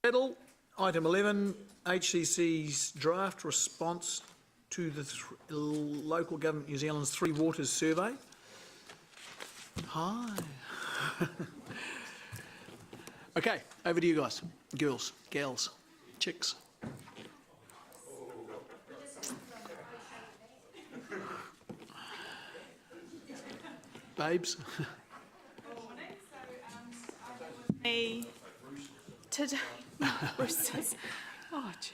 Biddle, item 11, HCC's draft response to the Local Government New Zealand's Three Waters survey. Hi. Okay, over to you guys. Girls, gals, chicks. Babes. Me today, Roosters. Oh, jeez.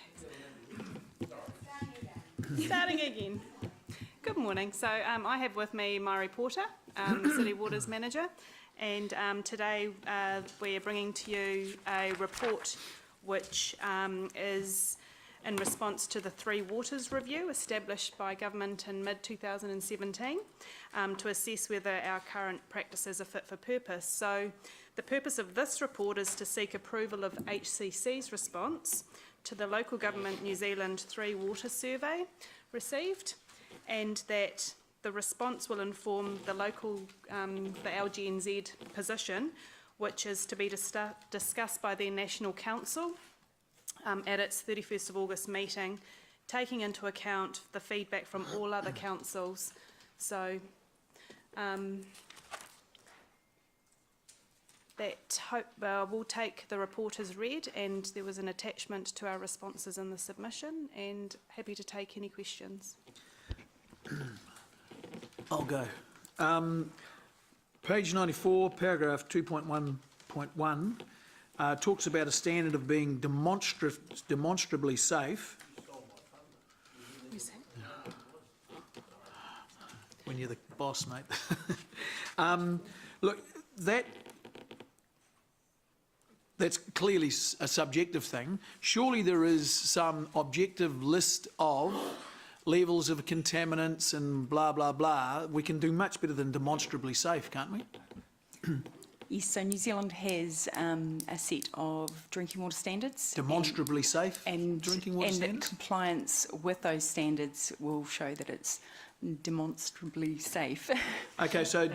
Starting again. Good morning. So I have with me my reporter, City Waters Manager, and today we are bringing to you a report which is in response to the Three Waters Review established by Government in mid-2017 to assess whether our current practices are fit for purpose. So the purpose of this report is to seek approval of HCC's response to the Local Government New Zealand Three Waters Survey received, and that the response will inform the local, the LGNZ position, which is to be discussed by their National Council at its 31st of August meeting, taking into account the feedback from all other councils. So we'll take the report as read, and there was an attachment to our responses in the submission, and happy to take any questions. I'll go. Page 94, paragraph 2.1.1 talks about a standard of being demonstrably safe. When you're the boss, mate. Look, that's clearly a subjective thing. Surely there is some objective list of levels of contaminants and blah, blah, blah. We can do much better than demonstrably safe, can't we? Yes, so New Zealand has a set of drinking water standards. Demonstrably safe drinking water standards? And compliance with those standards will show that it's demonstrably safe. Okay, so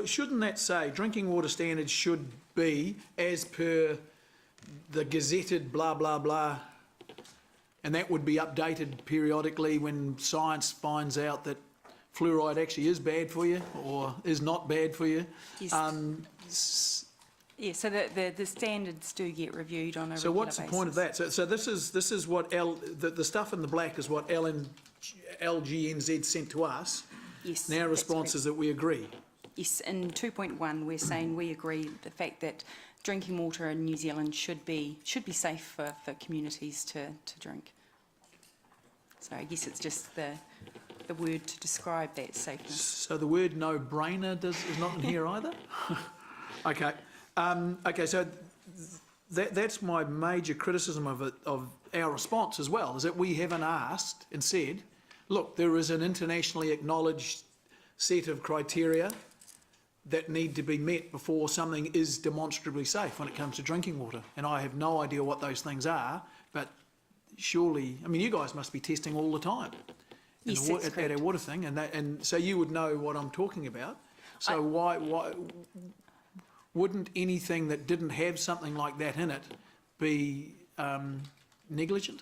shouldn't that say drinking water standards should be as per the gazetted blah, blah, blah, and that would be updated periodically when science finds out that fluoride actually is bad for you or is not bad for you? Yes. Yeah, so the standards do get reviewed on a regular basis. So what's the point of that? So this is what the stuff in the black is what LGNZ sent to us. Yes. Now response is that we agree. Yes, in 2.1 we're saying we agree the fact that drinking water in New Zealand should be safe for communities to drink. So I guess it's just the word to describe that safeness. So the word no-brainer is not in here either? Okay. Okay, so that's my major criticism of our response as well, is that we haven't asked and said, look, there is an internationally acknowledged set of criteria that need to be met before something is demonstrably safe when it comes to drinking water. And I have no idea what those things are, but surely, I mean, you guys must be testing all the time. Yes, at our water thing, and so you would know what I'm talking about. So why wouldn't anything that didn't have something like that in it be negligent?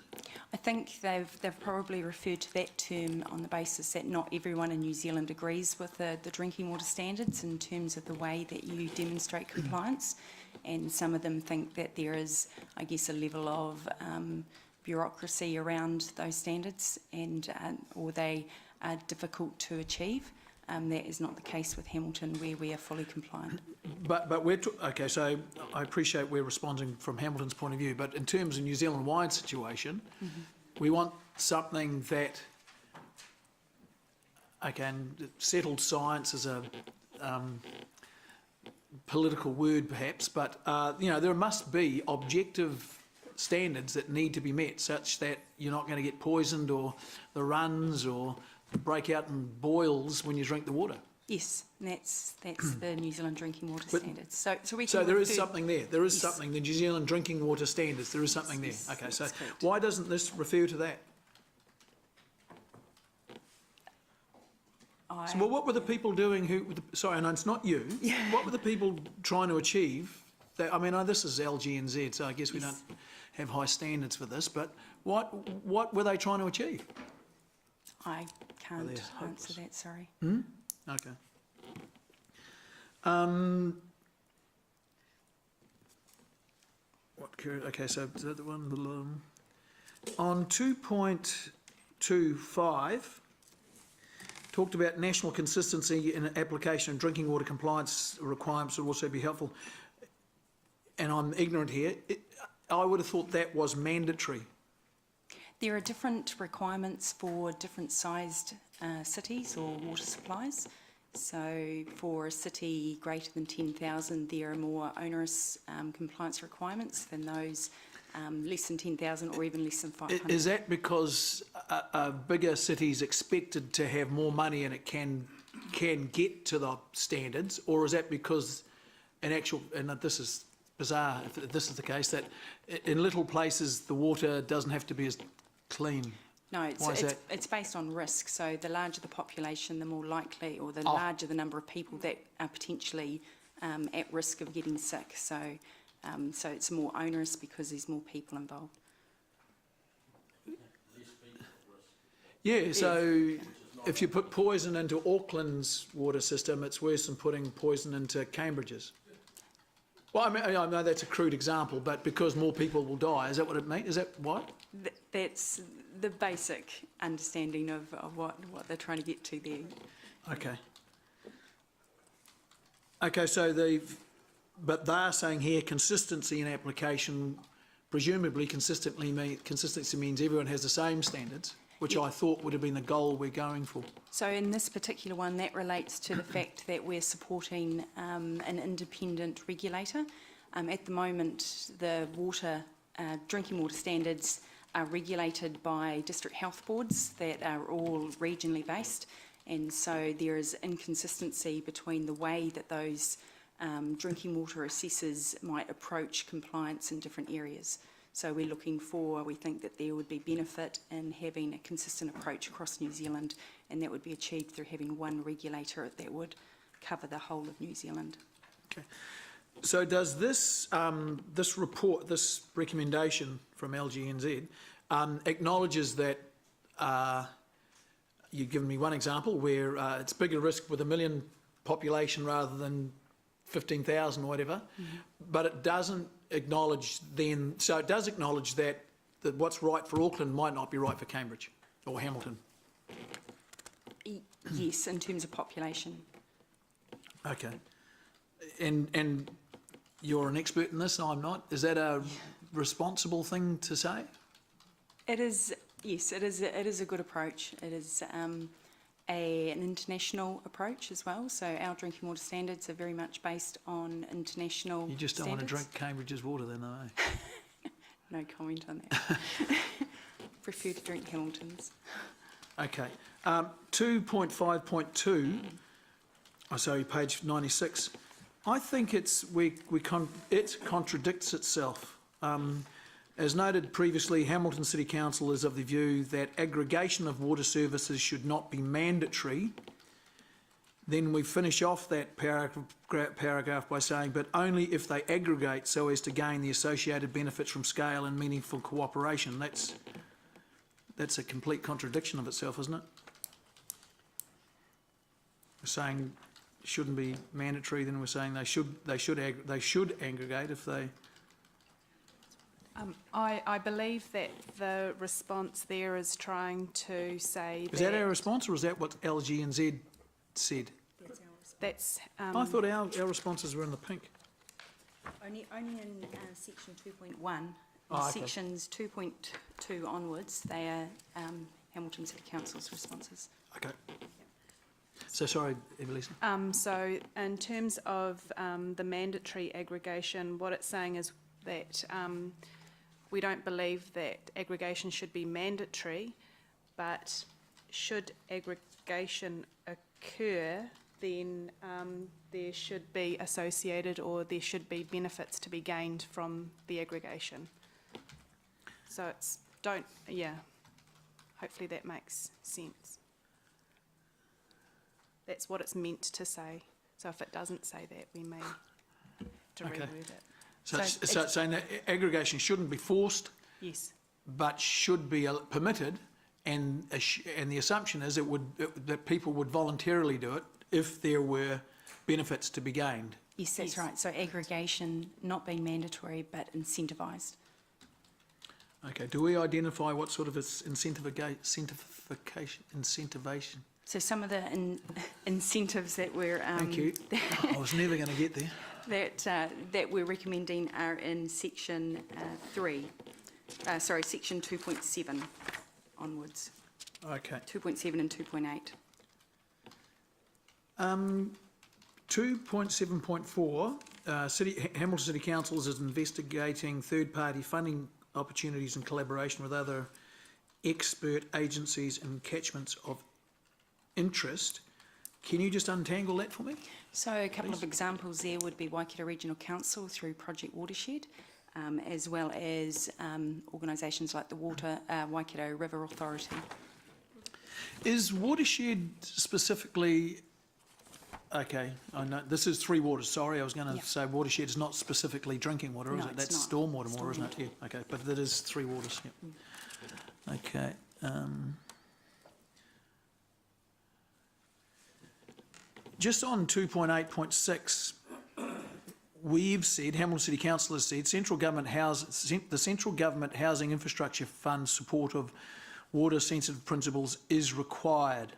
I think they've probably referred to that term on the basis that not everyone in New Zealand agrees with the drinking water standards in terms of the way that you demonstrate compliance, and some of them think that there is, I guess, a level of bureaucracy around those standards, and or they are difficult to achieve. That is not the case with Hamilton, where we are fully compliant. But we're okay. So I appreciate we're responding from Hamilton's point of view, but in terms of New Zealand-wide situation, we want something that, okay, and settled science is a political word perhaps, but you know, there must be objective standards that need to be met, such that you're not going to get poisoned or the runs or break out in boils when you drink the water. Yes, and that's the New Zealand drinking water standards. So we can so there is something there. There is something. The New Zealand drinking water standards. There is something there. Yes, okay, so why doesn't this refer to that? So what were the people doing who? Sorry, no, it's not you. Yeah. What were the people trying to achieve I mean, this is LGNZ, so I guess we don't have high standards for this, but what were they trying to achieve? I can't they're answer that, sorry. Okay. Okay, so is that the one? On 2.25, talked about national consistency in application of drinking water compliance requirements would also be helpful. And I'm ignorant here. I would have thought that was mandatory. There are different requirements for different sized cities or water supplies. So for a city greater than 10,000, there are more onerous compliance requirements than those less than 10,000 or even less than 500. Is that because a bigger city is expected to have more money and it can get to the standards, or is that because and this is bizarre if this is the case, that in little places the water doesn't have to be as clean? No, it's based on risk. So the larger the population, the more likely, or the larger the number of people that are potentially at risk of getting sick. So it's more onerous because there's more people involved. Yeah, so if you put poison into Auckland's water system, it's worse than putting poison into Cambridge's. Well, I mean, I know that's a crude example, but because more people will die, is that what it means? Is that what? That's the basic understanding of what they're trying to get to there. Okay. Okay, so but they're saying here consistency in application, presumably consistency means everyone has the same standards, which I thought would have been the goal we're going for. So in this particular one, that relates to the fact that we're supporting an independent regulator. At the moment, the drinking water standards are regulated by district health boards that are all regionally based, and so there is inconsistency between the way that those drinking water assessors might approach compliance in different areas. So we think that there would be benefit in having a consistent approach across New Zealand, and that would be achieved through having one regulator that would cover the whole of New Zealand. Okay. So does this report, this recommendation from LGNZ, acknowledges that you've given me one example where it's bigger risk with 1 million population rather than 15,000 or whatever, but it doesn't acknowledge then, so it does acknowledge that what's right for Auckland might not be right for Cambridge or Hamilton. Yes, in terms of population. Okay. And you're an expert in this, I'm not. Is that a responsible thing to say? It is, yes, it is a good approach. It is an international approach as well. So our drinking water standards are very much based on international standards. You just don't want to drink Cambridge's water then, though, eh? No comment on that. Prefer to drink Hamilton's. Okay. 2.5.2, sorry, page 96. I think it contradicts itself. As noted previously, Hamilton City Council is of the view that aggregation of water services should not be mandatory. Then we finish off that paragraph by saying, but only if they aggregate so as to gain the associated benefits from scale and meaningful cooperation. That's a complete contradiction of itself, isn't it? We're saying it shouldn't be mandatory, then we're saying they should aggregate if they. I believe that the response there is trying to say Is that our response, or is that what LGNZ said? That's I thought our responses were in the pink. Only in section 2.1. Oh, okay. Sections 2.2 onwards, they are Hamilton City Council's responses. Okay. So sorry, Evelisa. So in terms of the mandatory aggregation, what it's saying is that we don't believe that aggregation should be mandatory, but should aggregation occur, then there should be associated, or there should be benefits to be gained from the aggregation. So it's hopefully that makes sense. That's what it's meant to say. So if it doesn't say that, we may have to reword it. So So it's saying that aggregation shouldn't be forced, Yes, but should be permitted, and the assumption is that people would voluntarily do it if there were benefits to be gained. Yes, that's Yes. right. So aggregation not being mandatory but incentivised. Okay, do we identify what sort of incentivation? So some of the incentives that we're Thank you. I was never going to get there. that we're recommending are in section section 2.7 onwards, Okay. 2.7 and 2.8. 2.7.4, Hamilton City Council is investigating third-party funding opportunities in collaboration with other expert agencies and catchments of interest. Can you just untangle that for me? So a couple of examples there would be Waikato Regional Council through Project Watershed, as well as organisations like the Waikato River Authority. Is Watershed specifically... Okay, I know, this is Three Waters, sorry, I was going to Yeah. say Watershed is not specifically drinking water, is No, it? it's That's not. stormwater more, isn't it? Yeah, okay, but that is Three Waters, yeah. Okay. Just on 2.8.6, we've said, Hamilton City Council has said, the Central Government Housing Infrastructure Fund support of water-sensitive principles is required.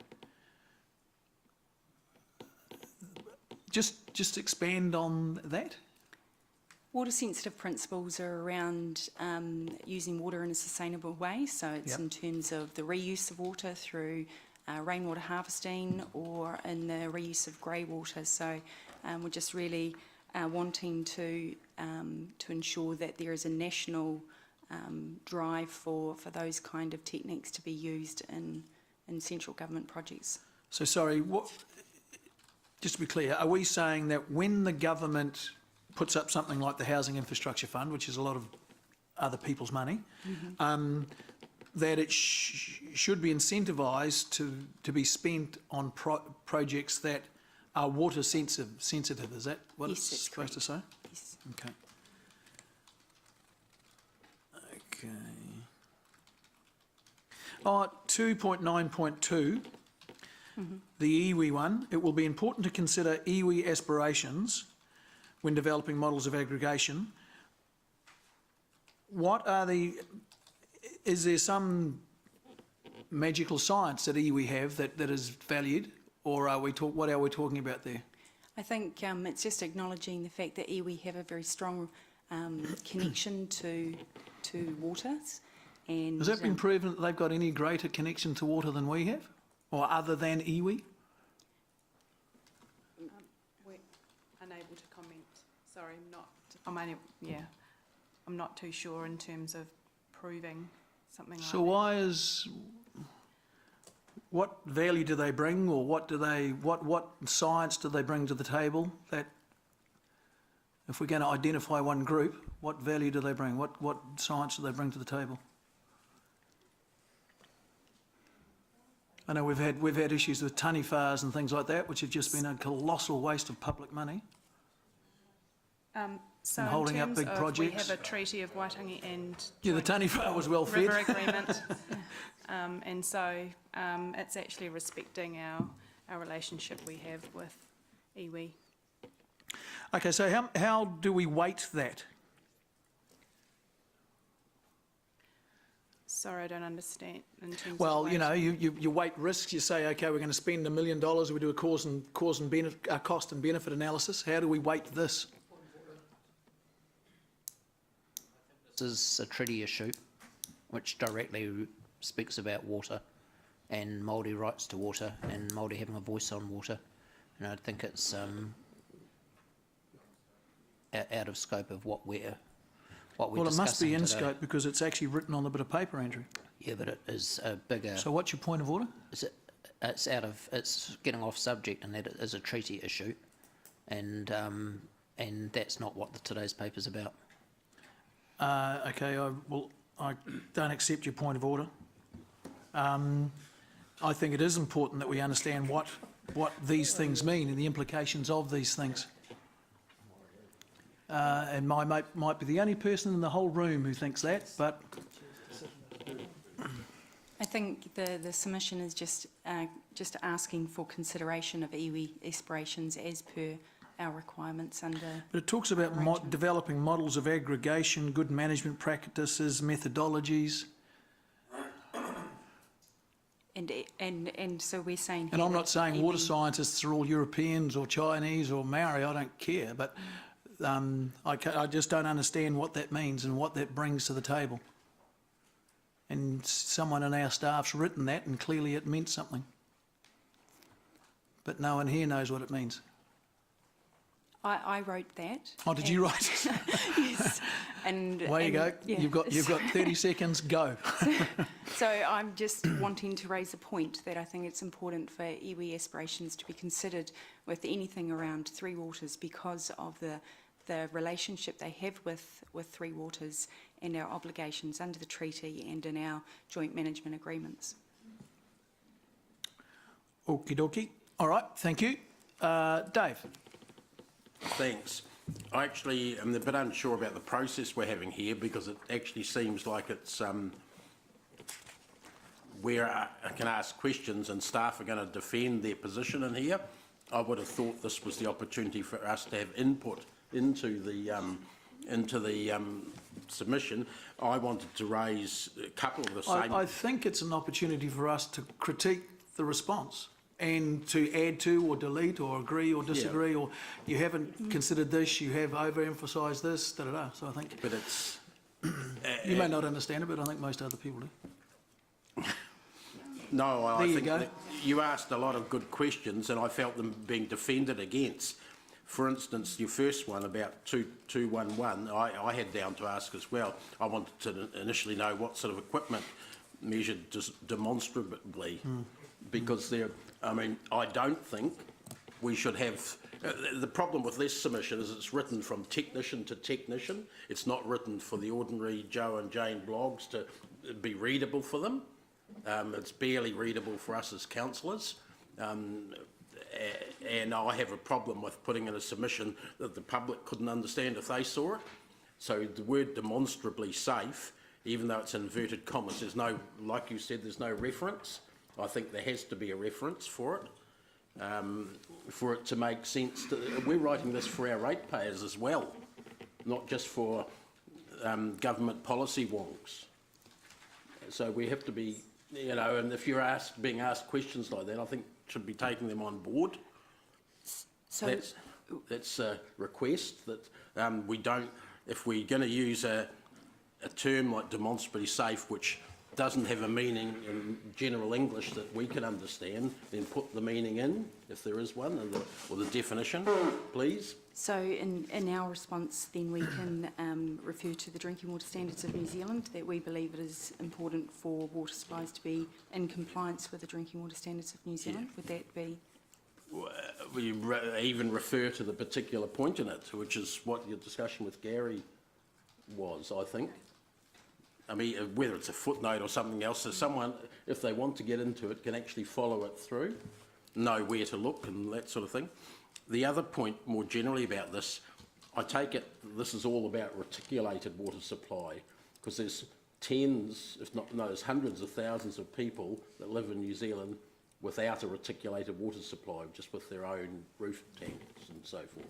Just expand on that. Water-sensitive principles are around using water in a sustainable way, so it's Yep. in terms of the reuse of water through rainwater harvesting or in the reuse of grey water. So we're just really wanting to ensure that there is a national drive for those kind of techniques to be used in central government projects. So sorry, just to be clear, are we saying that when the government puts up something like the Housing Infrastructure Fund, which is a lot of other people's money, that it should be incentivised to be spent on projects that are water sensitive? Is that what Yes, it's that's supposed to say? Yes. Okay. Okay. Oh, 2.9.2. The iwi one, it will be important to consider iwi aspirations when developing models of aggregation. Is there some magical science that iwi have that is valued, or what are we talking about there? I think it's just acknowledging the fact that iwi have a very strong connection to waters. And Has that been proven that they've got any greater connection to water than we have, or other than iwi? we're unable to comment. Sorry, I'm not too sure in terms of proving something like that. So what value do they bring, or what science do they bring to the table? That if we're going to identify one group, what value do they bring? What science do they bring to the table? I know we've had issues with tanifars and things like that, which have just been a colossal waste of public money. So and holding up big projects. We have a treaty of Waitangi and Yeah, the tanifar was well fed. river agreement, and so it's actually respecting our relationship we have with iwi. Okay, so how do we weight that? Sorry, I don't understand in terms Well, of you know, weighting. you weight risks. You say, okay, we're going to spend $1 million. We do a cost and benefit analysis. How do we weight this? This is a treaty issue which directly speaks about water and Māori rights to water and Māori having a voice on water, and I think it's out of scope of what we're Well, it must be in today. scope because it's actually written on the bit of paper, Andrew. Yeah, but it is a bigger. So what's your point of order? It's getting off subject, and that it is a treaty issue, and that's not what today's paper's about. Okay, I don't accept your point of order. I think it is important that we understand what these things mean and the implications of these things. and my mate might be the only person in the whole room who thinks that, but I think the submission is just asking for consideration of iwi aspirations as per our requirements under. But it talks about arrangement. developing models of aggregation, good management practices, methodologies. And so we're saying. And here I'm not that saying water iwi scientists are all Europeans or Chinese or Maori, I don't care, but I just don't understand what that means and what that brings to the table. And someone in our staff's written that and clearly it meant something. But no one here knows what it means. I wrote that. Oh, did you write it? Yes. And Way you go. yeah. You've got 30 seconds, go. So I'm just wanting to raise a point that I think it's important for iwi aspirations to be considered with anything around Three Waters because of the relationship they have with Three Waters and our obligations under the treaty and in our joint management agreements. Okie dokie. All right, thank you. Dave. Thanks. I actually am a bit unsure about the process we're having here because it actually seems like it's where I can ask questions and staff are going to defend their position in here. I would have thought this was the opportunity for us to have input into the submission. I wanted to raise a couple of the same. I think it's an opportunity for us to critique the response and to add to or delete or agree or disagree, or you haven't considered this, you have overemphasised this, da-da-da. So I think... But it's... you may not understand it, but I think most other people do. No, I There you think go. that you asked a lot of good questions and I felt them being defended against. For instance, your first one about 211, I had down to ask as well. I wanted to initially know what sort of equipment measured demonstrably, because I don't think we should have... the problem with this submission is it's written from technician to technician. It's not written for the ordinary Joe and Jane blogs to be readable for them. It's barely readable for us as councillors. And I have a problem with putting in a submission that the public couldn't understand if they saw it. So the word demonstrably safe, even though it's inverted commas, there's no, like you said, there's no reference. I think there has to be a reference for it to make sense. We're writing this for our ratepayers as well, not just for government policy wonks. So we have to be, and if you're being asked questions like that, I think should be taking them on board. So That's a request that we don't, if we're going to use a term like demonstrably safe, which doesn't have a meaning in general English that we can understand, then put the meaning in, if there is one, or the definition, please. So in our response, then we can refer to the Drinking Water Standards of New Zealand, that we believe it is important for water supplies to be in compliance with the Drinking Water Standards of New Zealand. Would that be? We even refer to the particular point in it, which is what your discussion with Gary was, I think. I mean, whether it's a footnote or something else, so someone, if they want to get into it, can actually follow it through, know where to look and that sort of thing. The other point more generally about this, I take it this is all about reticulated water supply, because there's tens, if not, no, there's hundreds of thousands of people that live in New Zealand without a reticulated water supply, just with their own roof tanks and so forth.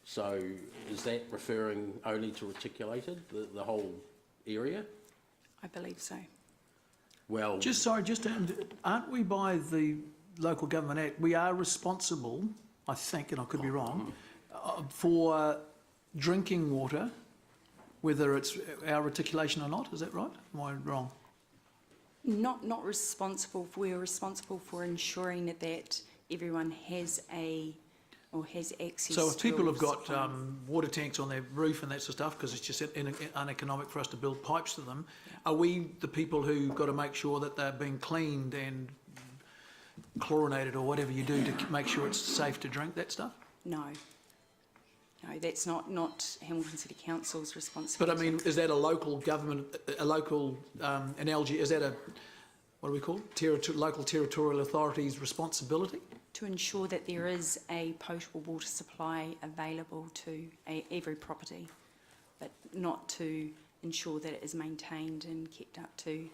So is that referring only to reticulated, the whole area? I believe so. Well, aren't we by the Local Government Act, we are responsible, I think, and I could be wrong, for drinking water, whether it's our reticulation or not, is that right? Am I wrong? Not responsible. We're responsible for ensuring that everyone has access. So if people to have got supply. water tanks on their roof and that sort of stuff, because it's just uneconomic for us to build pipes to them, are we the people who've got to make sure that they're being cleaned and chlorinated or whatever you do to make sure it's safe to drink, that stuff? No, that's not Hamilton City Council's responsibility. But I mean, is that a local government, an LG, is that a, what do we call it? Local territorial authority's responsibility? to ensure that there is a potable water supply available to every property, but not to ensure that it is maintained and kept up to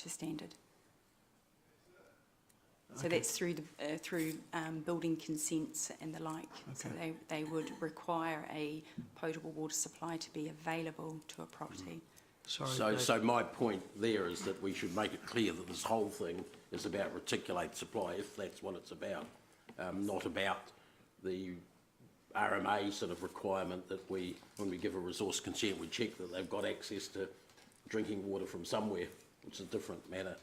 standard. So that's through building consents and the like. So they would require a potable water supply to be available to a property. Sorry, So my point there is that we should make it clear that this whole thing is about reticulate supply, if that's what it's about, not about the RMA sort of requirement that when we give a resource consent, we check that they've got access to drinking water from somewhere, which is a different matter.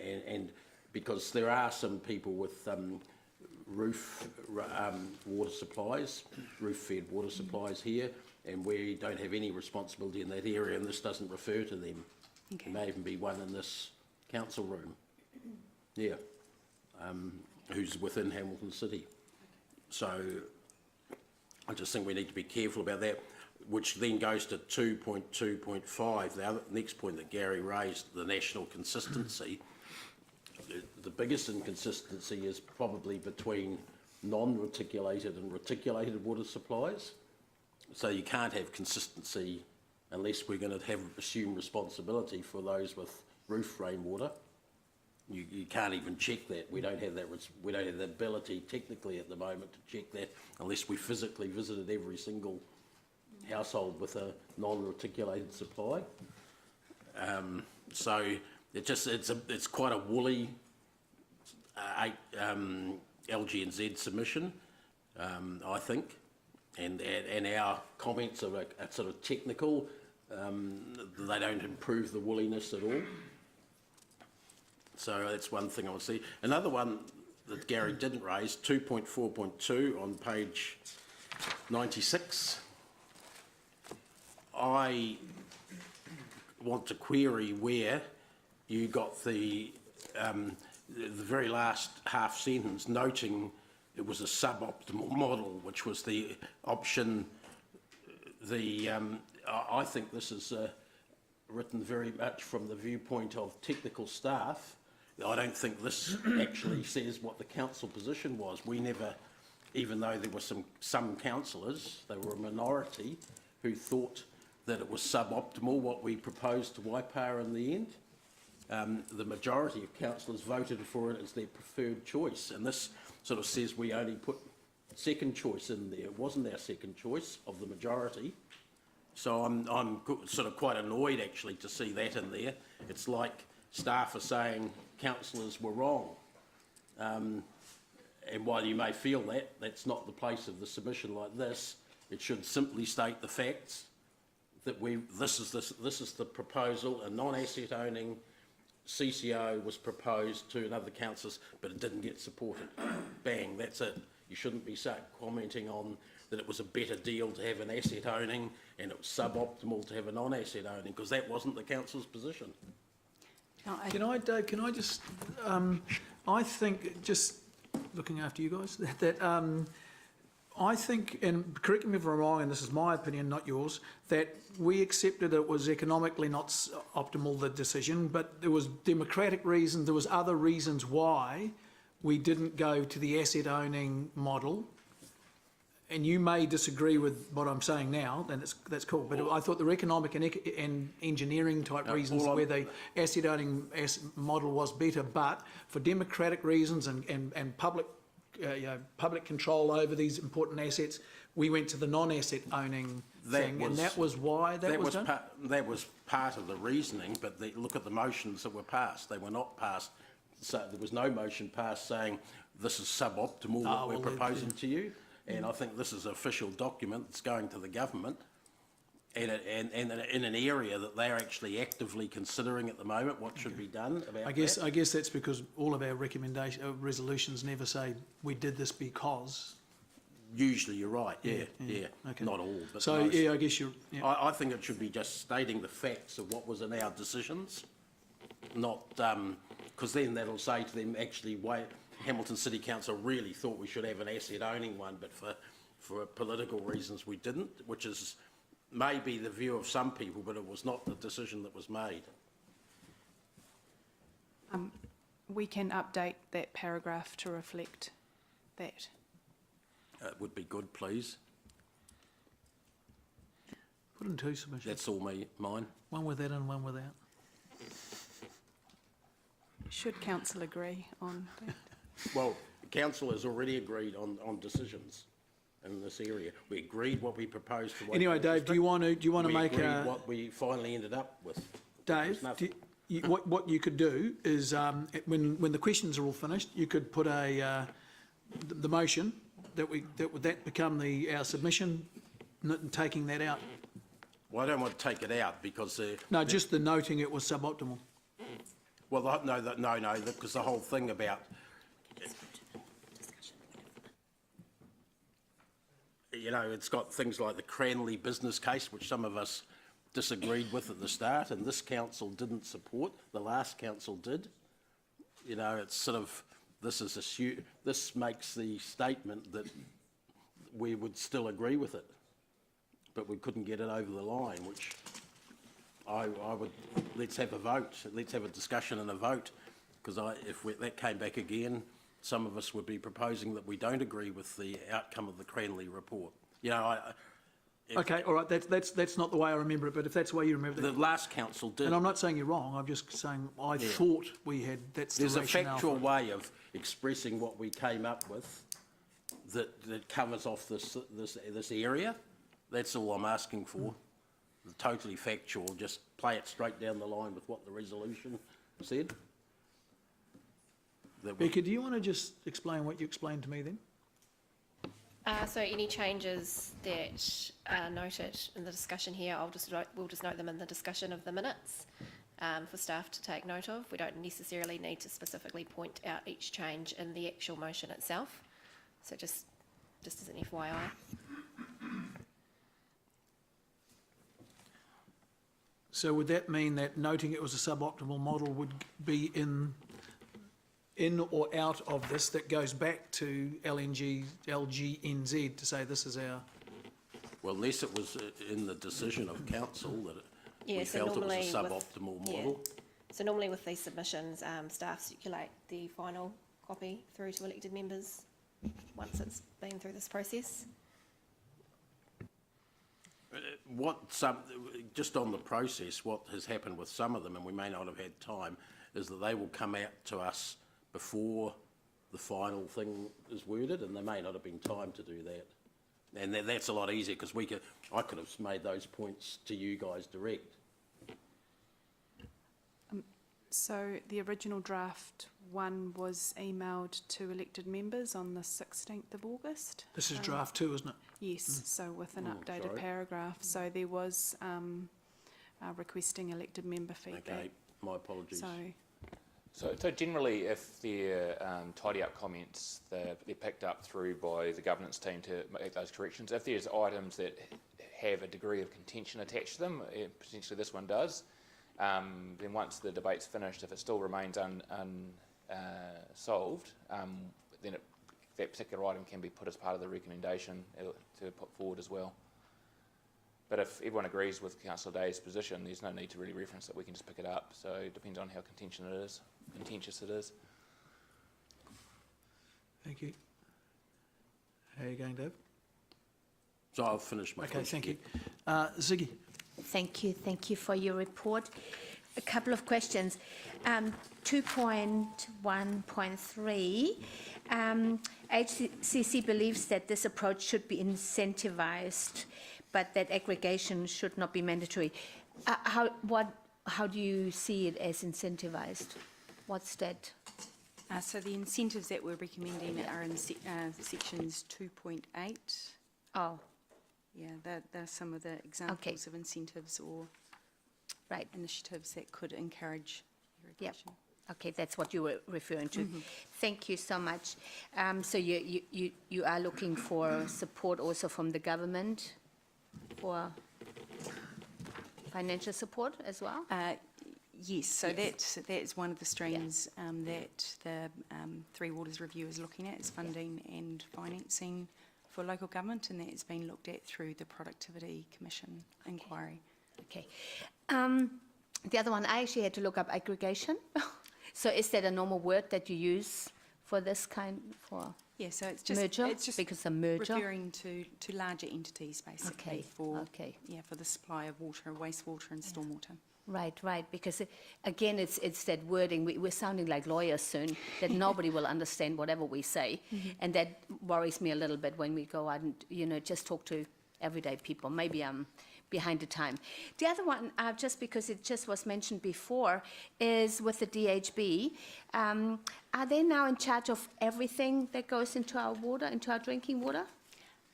And because there are some people with roof water supplies, roof-fed water supplies here, and we don't have any responsibility in that area, and this doesn't refer to them. Okay. There may even be one in this council room, yeah, who's within Hamilton City. So I just think we need to be careful about that, which then goes to 2.2.5, the next point that Gary raised, the national consistency. The biggest inconsistency is probably between non-reticulated and reticulated water supplies. So you can't have consistency unless we're going to assume responsibility for those with roof rainwater. You can't even check that. We don't have that. We don't have the ability technically at the moment to check that unless we physically visited every single household with a non-reticulated supply. So it's quite a woolly LG&Z submission, I think. And our comments are sort of technical. They don't improve the woolliness at all. So that's one thing I would see. Another one that Gary didn't raise, 2.4.2 on page 96. I want to query where you got the very last half sentence noting it was a suboptimal model, which was the option. I think this is written very much from the viewpoint of technical staff. I don't think this actually says what the council position was. We never, even though there were some councillors, they were a minority, who thought that it was suboptimal what we proposed to Waipa in the end. The majority of councillors voted for it as their preferred choice, and this sort of says we only put second choice in there. It wasn't our second choice of the majority. So I'm sort of quite annoyed actually to see that in there. It's like staff are saying councillors were wrong. And while you may feel that, that's not the place of the submission like this. It should simply state the facts, that this is the proposal, a non-asset owning CCO was proposed to another councillors, but it didn't get supported. Bang, that's it. You shouldn't be commenting on that it was a better deal to have an asset owning and it was suboptimal to have a non-asset owning, because that wasn't the council's position. No, Can I, Dave, I think, just looking after you guys, I think, and correct me if I'm wrong, and this is my opinion, not yours, that we accepted it was economically not optimal, the decision, but there was democratic reasons, there was other reasons why we didn't go to the asset owning model. And you may disagree with what I'm saying now, then that's cool. But I thought the economic and engineering type reasons where the asset owning model was better, but for democratic reasons and public public control over these important assets, we went to the non-asset owning thing, and that was why that was done? That was part of the reasoning, but look at the motions that were passed. They were not passed, so there was no motion passed saying this is suboptimal what we're proposing to you. And I think this is an official document that's going to the government, and in an area that they're actually actively considering at the moment what should be done about I guess that's because all of our resolutions never say we did this because. Usually you're right, yeah. Okay. Not all, but so most. yeah, I guess you're. Yeah. I think it should be just stating the facts of what was in our decisions, not because then that'll say to them, actually, Hamilton City Council really thought we should have an asset owning one, but for political reasons we didn't, which is maybe the view of some people, but it was not the decision that was made. We can update that paragraph to reflect that. It would be good, please. Put in 2 submissions, That's all mine. one with that and one without. Should council agree on that? Well, council has already agreed on decisions in this area. We agreed what we proposed for. Anyway, Dave, do you want to We make agreed a... what we finally ended up with. Dave, There's nothing. what you could do is, when the questions are all finished, you could put the motion that would become our submission, taking that out. Well, I don't want to take it out because No, just the noting it was suboptimal. well, no, because the whole thing about it's got things like the Cranley business case, which some of us disagreed with at the start, and this council didn't support. The last council did. It's sort of this makes the statement that we would still agree with it, but we couldn't get it over the line. Which I would let's have a vote. Let's have a discussion and a vote, because if that came back again, some of us would be proposing that we don't agree with the outcome of the Cranley report. Okay, all right, that's not the way I remember it, but if that's the way you remember it. The last council did. And I'm not saying you're wrong, I'm just saying I thought we had, that's the There's a rationale. factual way of expressing what we came up with that covers off this area. That's all I'm asking for. Totally factual, just play it straight down the line with what the resolution said. Becca, do you want to just explain what you explained to me then? So any changes that are noted in the discussion here, we'll just note them in the discussion of the minutes for staff to take note of. We don't necessarily need to specifically point out each change in the actual motion itself. So just as an FYI. So would that mean that noting it was a suboptimal model would be in or out of this, that goes back to LGNZ to say this is our... Well, unless it was in the decision of council that we So felt it was a normally suboptimal model. So normally with these submissions, staff circulate the final copy through to elected members once it's been through this process. Just on the process, what has happened with some of them, and we may not have had time, is that they will come out to us before the final thing is worded, and there may not have been time to do that. And that's a lot easier, because I could have made those points to you guys direct. So the original draft one was emailed to elected members on the 16th of August. This is draft 2, isn't it? Yes, so with an updated sorry. paragraph. So there was requesting elected member feedback. Okay, my apologies. So generally, if they're tidy up comments, they're picked up through by the governance team to make those corrections. If there's items that have a degree of contention attached to them, potentially this one does, then once the debate's finished, if it still remains unsolved, then that particular item can be put as part of the recommendation to put forward as well. But if everyone agrees with Councillor Day's position, there's no need to really reference it. We can just pick it up. So it depends on how contentious it is. Thank you. How are you going, Dave? So I'll finish my Okay, question. thank you. Ziggy? Thank you for your report. A couple of questions. 2.1.3, HCC believes that this approach should be incentivized, but that aggregation should not be mandatory. How do you see it as incentivized? What's that? So the incentives that we're recommending are in sections 2.8. Oh, Yeah, they're some of the examples of incentives or right. initiatives that could encourage Yep. irrigation. Okay, that's what you were referring to. Thank you so much. So you are looking for support also from the government for financial support as well? Yes, so that's one of the streams that the Three Waters Review is looking at, is funding and financing for local government, and that's been looked at through the Productivity Commission inquiry. Okay. The other one, I actually had to look up aggregation. So is that a normal word that you use for this kind, for Yeah, so it's just merger? it's just Because a merger? referring to larger entities basically Okay, for okay. for the supply of water, wastewater, and stormwater. Right, right, because again, it's that wording, we're sounding like lawyers soon, that nobody will understand whatever we say. And that worries me a little bit when we go out and, just talk to everyday people. Maybe I'm behind the time. The other one, just because it just was mentioned before, is with the DHB. Are they now in charge of everything that goes into our water, into our drinking water?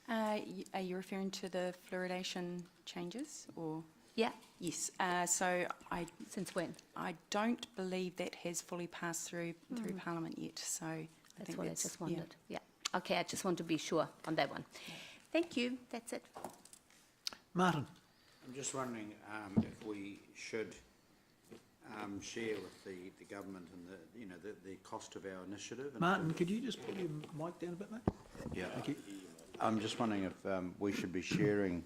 Are you referring to the fluoridation changes or? Yeah, Yes. So since when? I don't believe that has fully passed through Parliament yet. So I That's think what I that's just wondered. Yeah. Okay, I just want to be sure on that one. Thank you, that's it. Martin? I'm just wondering if we should share with the government and the cost of our initiative. And Martin, could you just put your mic down a bit, mate? Yeah. Thank you. I'm just wondering if we should be sharing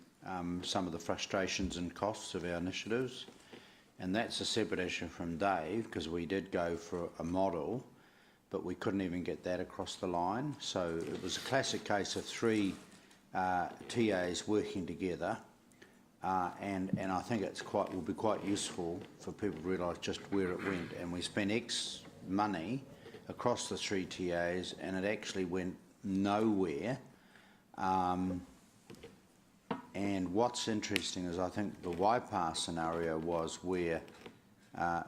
some of the frustrations and costs of our initiatives, and that's a separate issue from Dave, because we did go for a model, but we couldn't even get that across the line. So it was a classic case of three TAs working together, and I think will be quite useful for people to realise just where it went. And we spent X money across the three TAs, and it actually went nowhere. And what's interesting is I think the Waipa scenario was where asset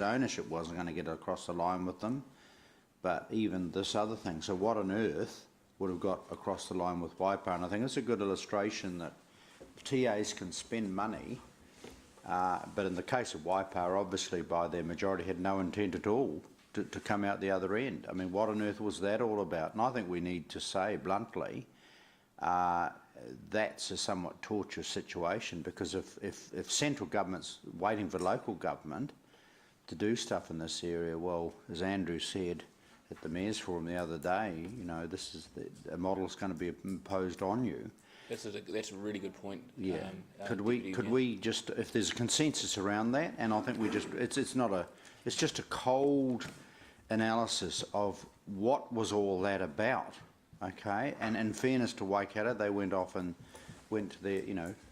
ownership wasn't going to get across the line with them, but even this other thing. So what on earth would have got across the line with Waipa? And I think it's a good illustration that TAs can spend money, but in the case of Waipa, obviously by their majority had no intent at all to come out the other end. I mean, what on earth was that all about? And I think we need to say bluntly, that's a somewhat tortuous situation, because if central government's waiting for local government to do stuff in this area, well, as Andrew said at the Mayor's Forum the other day, this is a model's going to be imposed on you. That's a really good point. Yeah. Could we just, if there's a consensus around that, and I think it's just a cold analysis of what was all that about, okay? And in fairness to Waikato, they went off and went to their,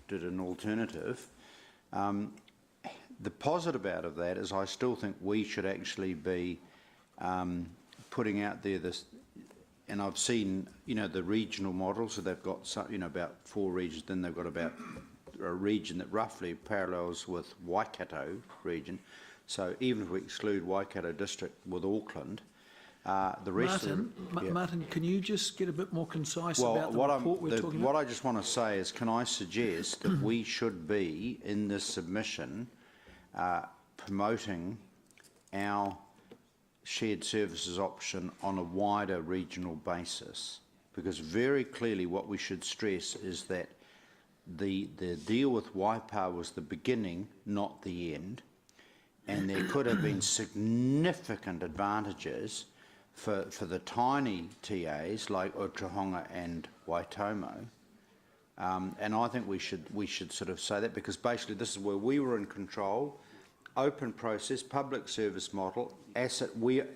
did an alternative. The positive out of that is I still think we should actually be putting out there this, and I've seen, the regional models, so they've got, about 4 regions, then they've got about a region that roughly parallels with Waikato region. So even if we exclude Waikato district with Auckland, the rest of them... Martin, can you just get a bit more concise about the report we're talking what about? I just want to say is, can I suggest that we should be, in this submission, promoting our shared services option on a wider regional basis? Because very clearly what we should stress is that the deal with Waipa was the beginning, not the end. And there could have been significant advantages for the tiny TAs like Otahonga and Waitomo. And I think we should sort of say that, because basically this is where we were in control, open process, public service model,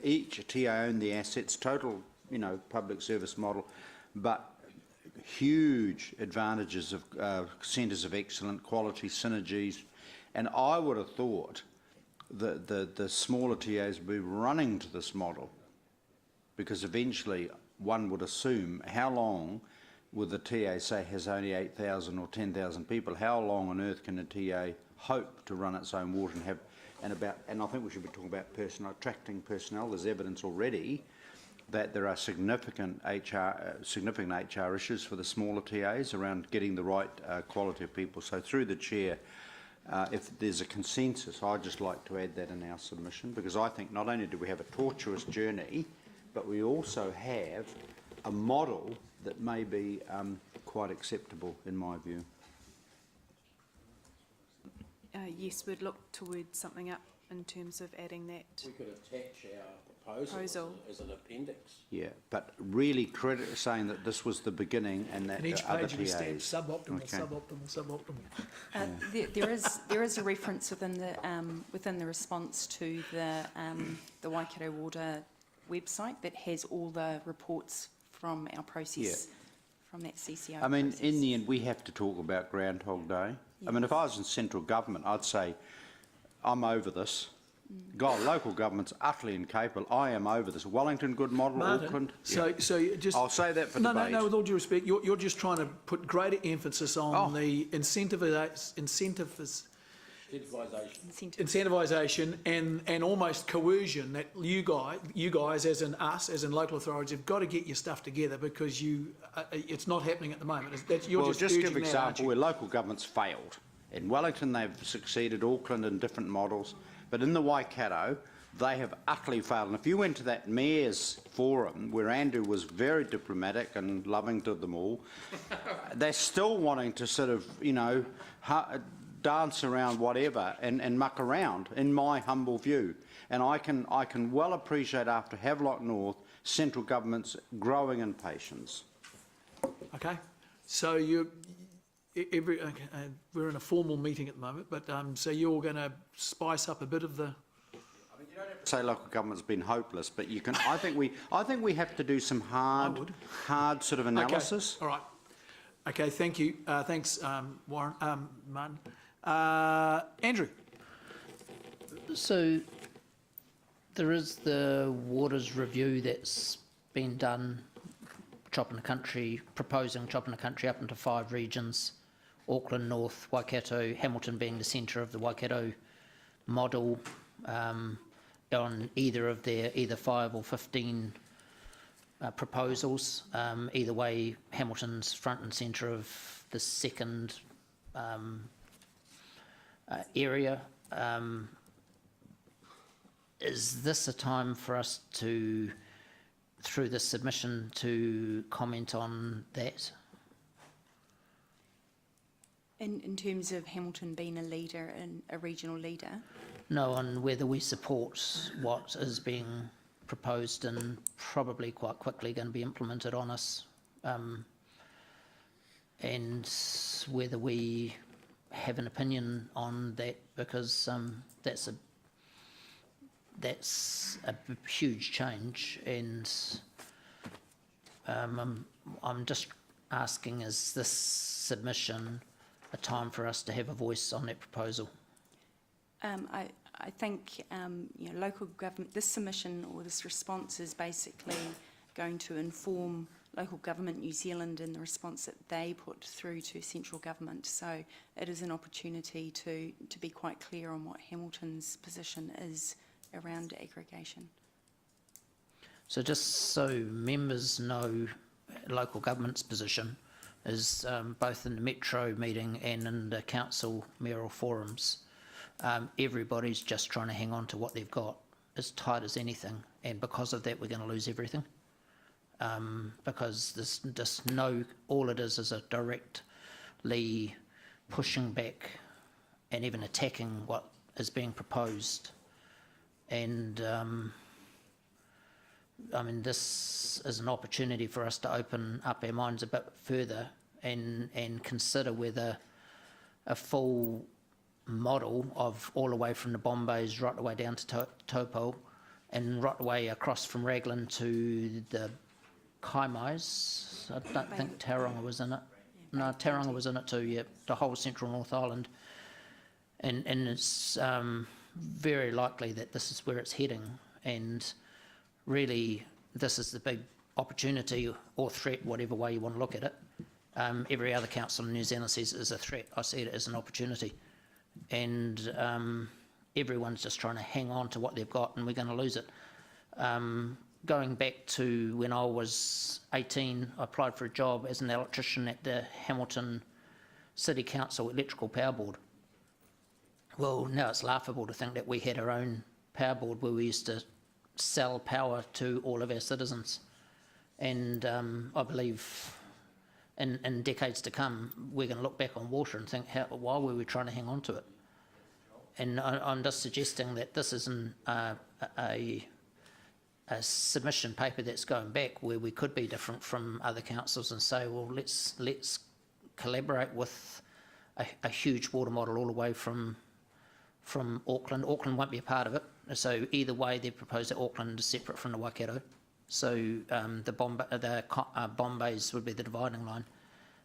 each TA owned the assets, total, public service model, but huge advantages of centres of excellent quality, synergies. And I would have thought the smaller TAs would be running to this model, because eventually one would assume, how long would the TA say has only 8,000 or 10,000 people, how long on earth can a TA hope to run its own water and have, and I think we should be talking about attracting personnel. There's evidence already that there are significant HR issues for the smaller TAs around getting the right quality of people. So through the chair, if there's a consensus, I'd just like to add that in our submission, because I think not only do we have a tortuous journey, but we also have a model that may be quite acceptable in my view. Yes, we'd look to word something up in terms of adding that. We could attach our Proposal. as an appendix. Yeah, but really saying that this was the beginning and that And each the other page will be stamped PAs. suboptimal, Okay. suboptimal, suboptimal. There is a reference within the response to the Waikato Water website that has all the reports from our process, from that CCO I mean, process. in the end, we have to talk about Groundhog Day. I mean, if I was in central government, I'd say, I'm over this. God, local government's utterly incapable. I am over this. Wellington, good model. Martin, Auckland. so you just... I'll say that for no, debate. No, with all due respect, you're just trying to put greater emphasis on Oh. the incentivisation and almost coercion that you guys as in us, as in local authorities, have got to get your stuff together because it's not happening at the moment. You're Well, just urging give that, aren't example you? where local government's failed. In Wellington, they've succeeded, Auckland in different models, but in the Waikato, they have utterly failed. And if you went to that mayor's forum, where Andrew was very diplomatic and loving to them all, they're still wanting to sort of, you know, dance around whatever and muck around, in my humble view. And I can well appreciate after Havelock North, central government's growing impatience. Okay, so we're in a formal meeting at the moment, but so you're going to spice up a bit of the... Say local government's been hopeless, but you can. I think we have to do some hard sort of analysis. Okay, all right. Okay, thank you. Thanks, Warren, Martin. Andrew. So there is the waters review that's been done, proposing chopping the country up into 5 regions, Auckland, North, Waikato, Hamilton being the centre of the Waikato model, on either 5 or 15 proposals. Either way, Hamilton's front and centre of the second area. Is this a time for us to, through this submission, to comment on that? In terms of Hamilton being a leader and a regional leader? No, on whether we support what is being proposed and probably quite quickly going to be implemented on us, and whether we have an opinion on that, because that's a huge change, and I'm just asking, is this submission a time for us to have a voice on that proposal? I think local government, this submission or this response is basically going to inform local government New Zealand in the response that they put through to central government. So it is an opportunity to be quite clear on what Hamilton's position is around aggregation. So just so members know, local government's position is both in the Metro meeting and in the council mayoral forums. Everybody's just trying to hang on to what they've got, as tight as anything, and because of that we're going to lose everything. Because there's just all it is a directly pushing back and even attacking what is being proposed. And I mean, this is an opportunity for us to open up our minds a bit further and consider whether a full model of all the way from the Bombays right the way down to Taupo and right the way across from Raglan to the Kaimais. I don't think Tauranga was in it. No, Tauranga was in it too, yeah, the whole central North Island. And it's very likely that this is where it's heading, and really this is the big opportunity or threat, whatever way you want to look at it. Every other council in New Zealand sees it as a threat. I see it as an opportunity. And everyone's just trying to hang on to what they've got, and we're going to lose it. Going back to when I was 18, I applied for a job as an electrician at the Hamilton City Council Electrical Power Board. Well, now it's laughable to think that we had our own power board where we used to sell power to all of our citizens. And I believe in decades to come, we're going to look back on water and think, why were we trying to hang on to it? And I'm just suggesting that this isn't a a submission paper that's going back where we could be different from other councils and say, well, let's collaborate with a huge water model all the way from Auckland. Auckland won't be a part of it, so either way they propose that Auckland is separate from the Waikato. So the Bombays would be the dividing line.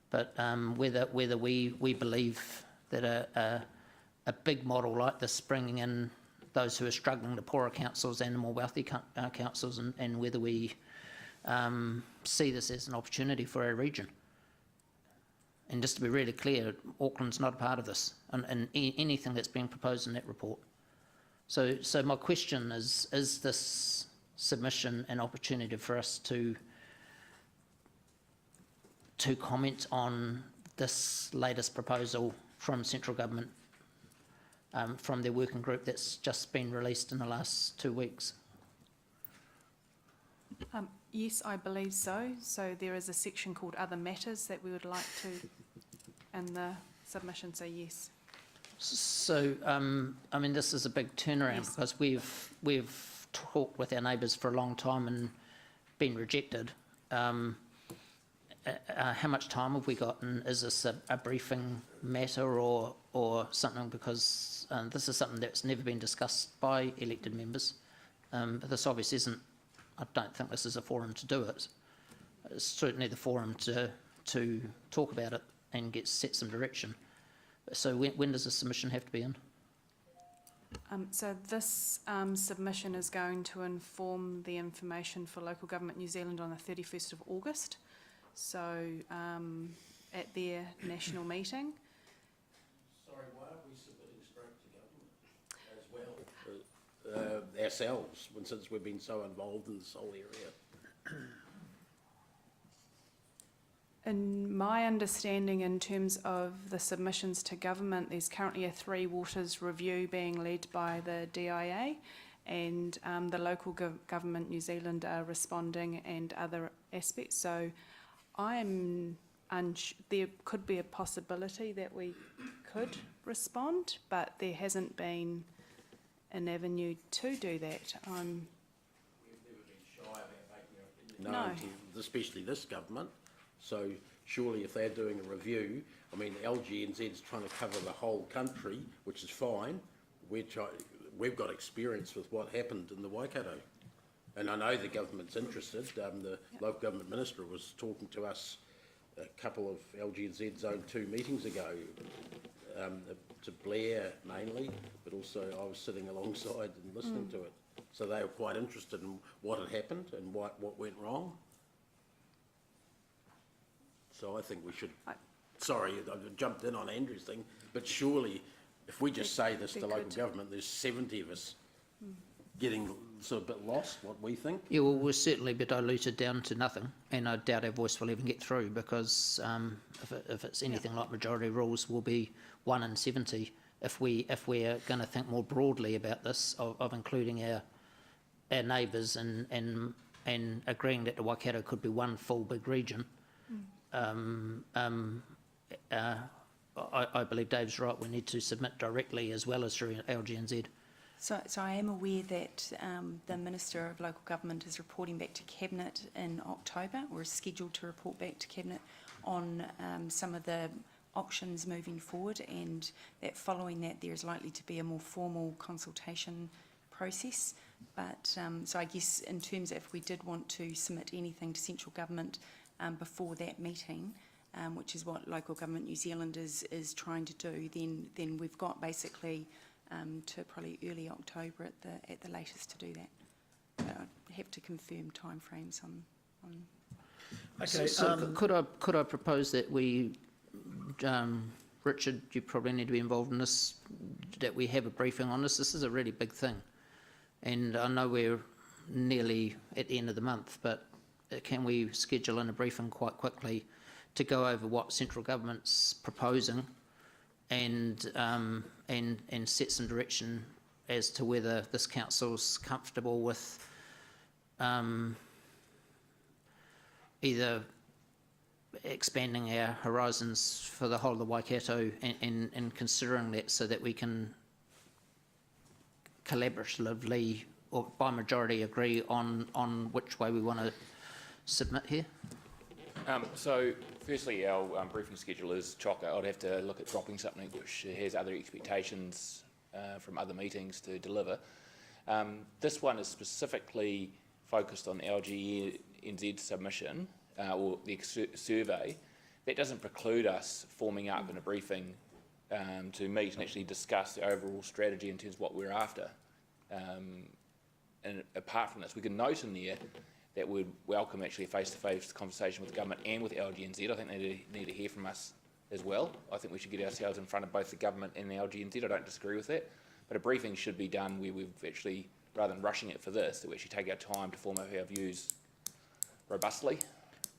But whether we believe that a big model like this, bringing in those who are struggling, the poorer councils and the more wealthy councils, and whether we see this as an opportunity for our region. And just to be really clear, Auckland's not a part of this, and anything that's being proposed in that report. So my question is this submission an opportunity for us to comment on this latest proposal from central government, from their working group that's just been released in the last 2 weeks? Yes, I believe so. So there is a section called Other Matters that we would like to, in the submission, so yes. So, I mean, this is a big turnaround, Yes. because we've talked with our neighbours for a long time and been rejected. How much time have we got, and is this a briefing matter or something, because this is something that's never been discussed by elected members. But this obviously isn't, I don't think this is a forum to do it. It's certainly the forum to talk about it and set some direction. So when does the submission have to be in? So this submission is going to inform the information for Local Government New Zealand on the 31st of August. So at their national meeting. Sorry, why aren't we submitting straight to government as well? Ourselves, since we've been so involved in this whole area. In my understanding, in terms of the submissions to government, there's currently a Three Waters review being led by the DIA, and the Local Government New Zealand are responding, and other aspects. So I'm there could be a possibility that we could respond, but there hasn't been an avenue to do that. We've never been shy about making our opinion known, No. especially this government. So surely if they're doing a review, I mean, LGNZ's trying to cover the whole country, which is fine. We've got experience with what happened in the Waikato. And I know the government's interested. The local government minister was talking to us a couple of LGNZ Zone 2 meetings ago, to Blair mainly, but also I was sitting alongside and listening to it. So they were quite interested in what had happened and what went wrong. So I think we should, sorry, I jumped in on Andrew's thing, but surely if we just say this to local government, there's 70 of us getting sort of a bit lost, what we think. Yeah, well, we'll certainly be diluted down to nothing, and I doubt our voice will even get through, because if it's anything like majority rules, we'll be 1 in 70 if we're going to think more broadly about this, of including our neighbours and agreeing that the Waikato could be one full big region. I believe Dave's right. We need to submit directly as well as through LGNZ. So I am aware that the Minister of Local Government is reporting back to Cabinet in October, or is scheduled to report back to Cabinet on some of the options moving forward, and that following that there is likely to be a more formal consultation process. But so I guess in terms of if we did want to submit anything to central government before that meeting, which is what Local Government New Zealand is trying to do, then we've got basically to probably early October at the latest to do that. But I'd have to confirm timeframes on. Okay, So could I propose that we, Richard, you probably need to be involved in this, that we have a briefing on this. This is a really big thing, and I know we're nearly at the end of the month, but can we schedule in a briefing quite quickly to go over what central government's proposing, and set some direction as to whether this council's comfortable with either expanding our horizons for the whole of the Waikato and considering that, so that we can collaboratively or by majority agree on which way we want to submit here? So firstly, our briefing schedule is chocker. I'd have to look at dropping something which has other expectations from other meetings to deliver. This one is specifically focused on the LGNZ submission or the survey. That doesn't preclude us forming up in a briefing to meet and actually discuss the overall strategy in terms of what we're after. And apart from this, we can note in there that we'd welcome actually a face-to-face conversation with the government and with LGNZ. I think they need to hear from us as well. I think we should get ourselves in front of both the government and the LGNZ. I don't disagree with that. But a briefing should be done where we've actually, rather than rushing it for this, that we actually take our time to form our views robustly,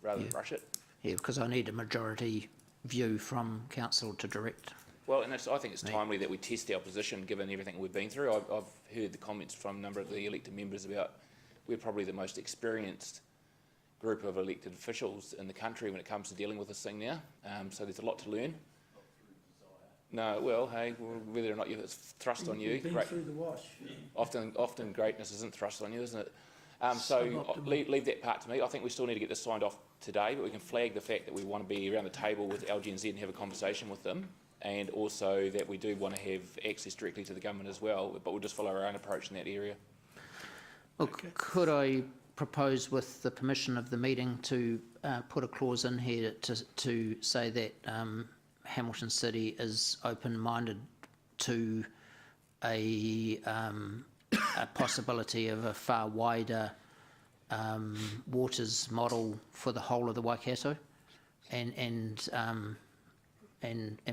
rather than rush it. Yeah, because I need a majority view from council to direct. Well, and I think it's timely that we test our position given everything we've been through. I've heard the comments from a number of the elected members about we're probably the most experienced group of elected officials in the country when it comes to dealing with this thing now. So there's a lot to learn. No, well, hey, whether or not it's thrust on you. You've been through the wash. Often greatness isn't thrust on you, isn't it? So leave that part to me. I think we still need to get this signed off today, but we can flag the fact that we want to be around the table with LGNZ and have a conversation with them, and also that we do want to have access directly to the government as well, but we'll just follow our own approach in that area. Well, could I propose, with the permission of the meeting, to put a clause in here to say that Hamilton City is open-minded to a possibility of a far wider waters model for the whole of the Waikato, and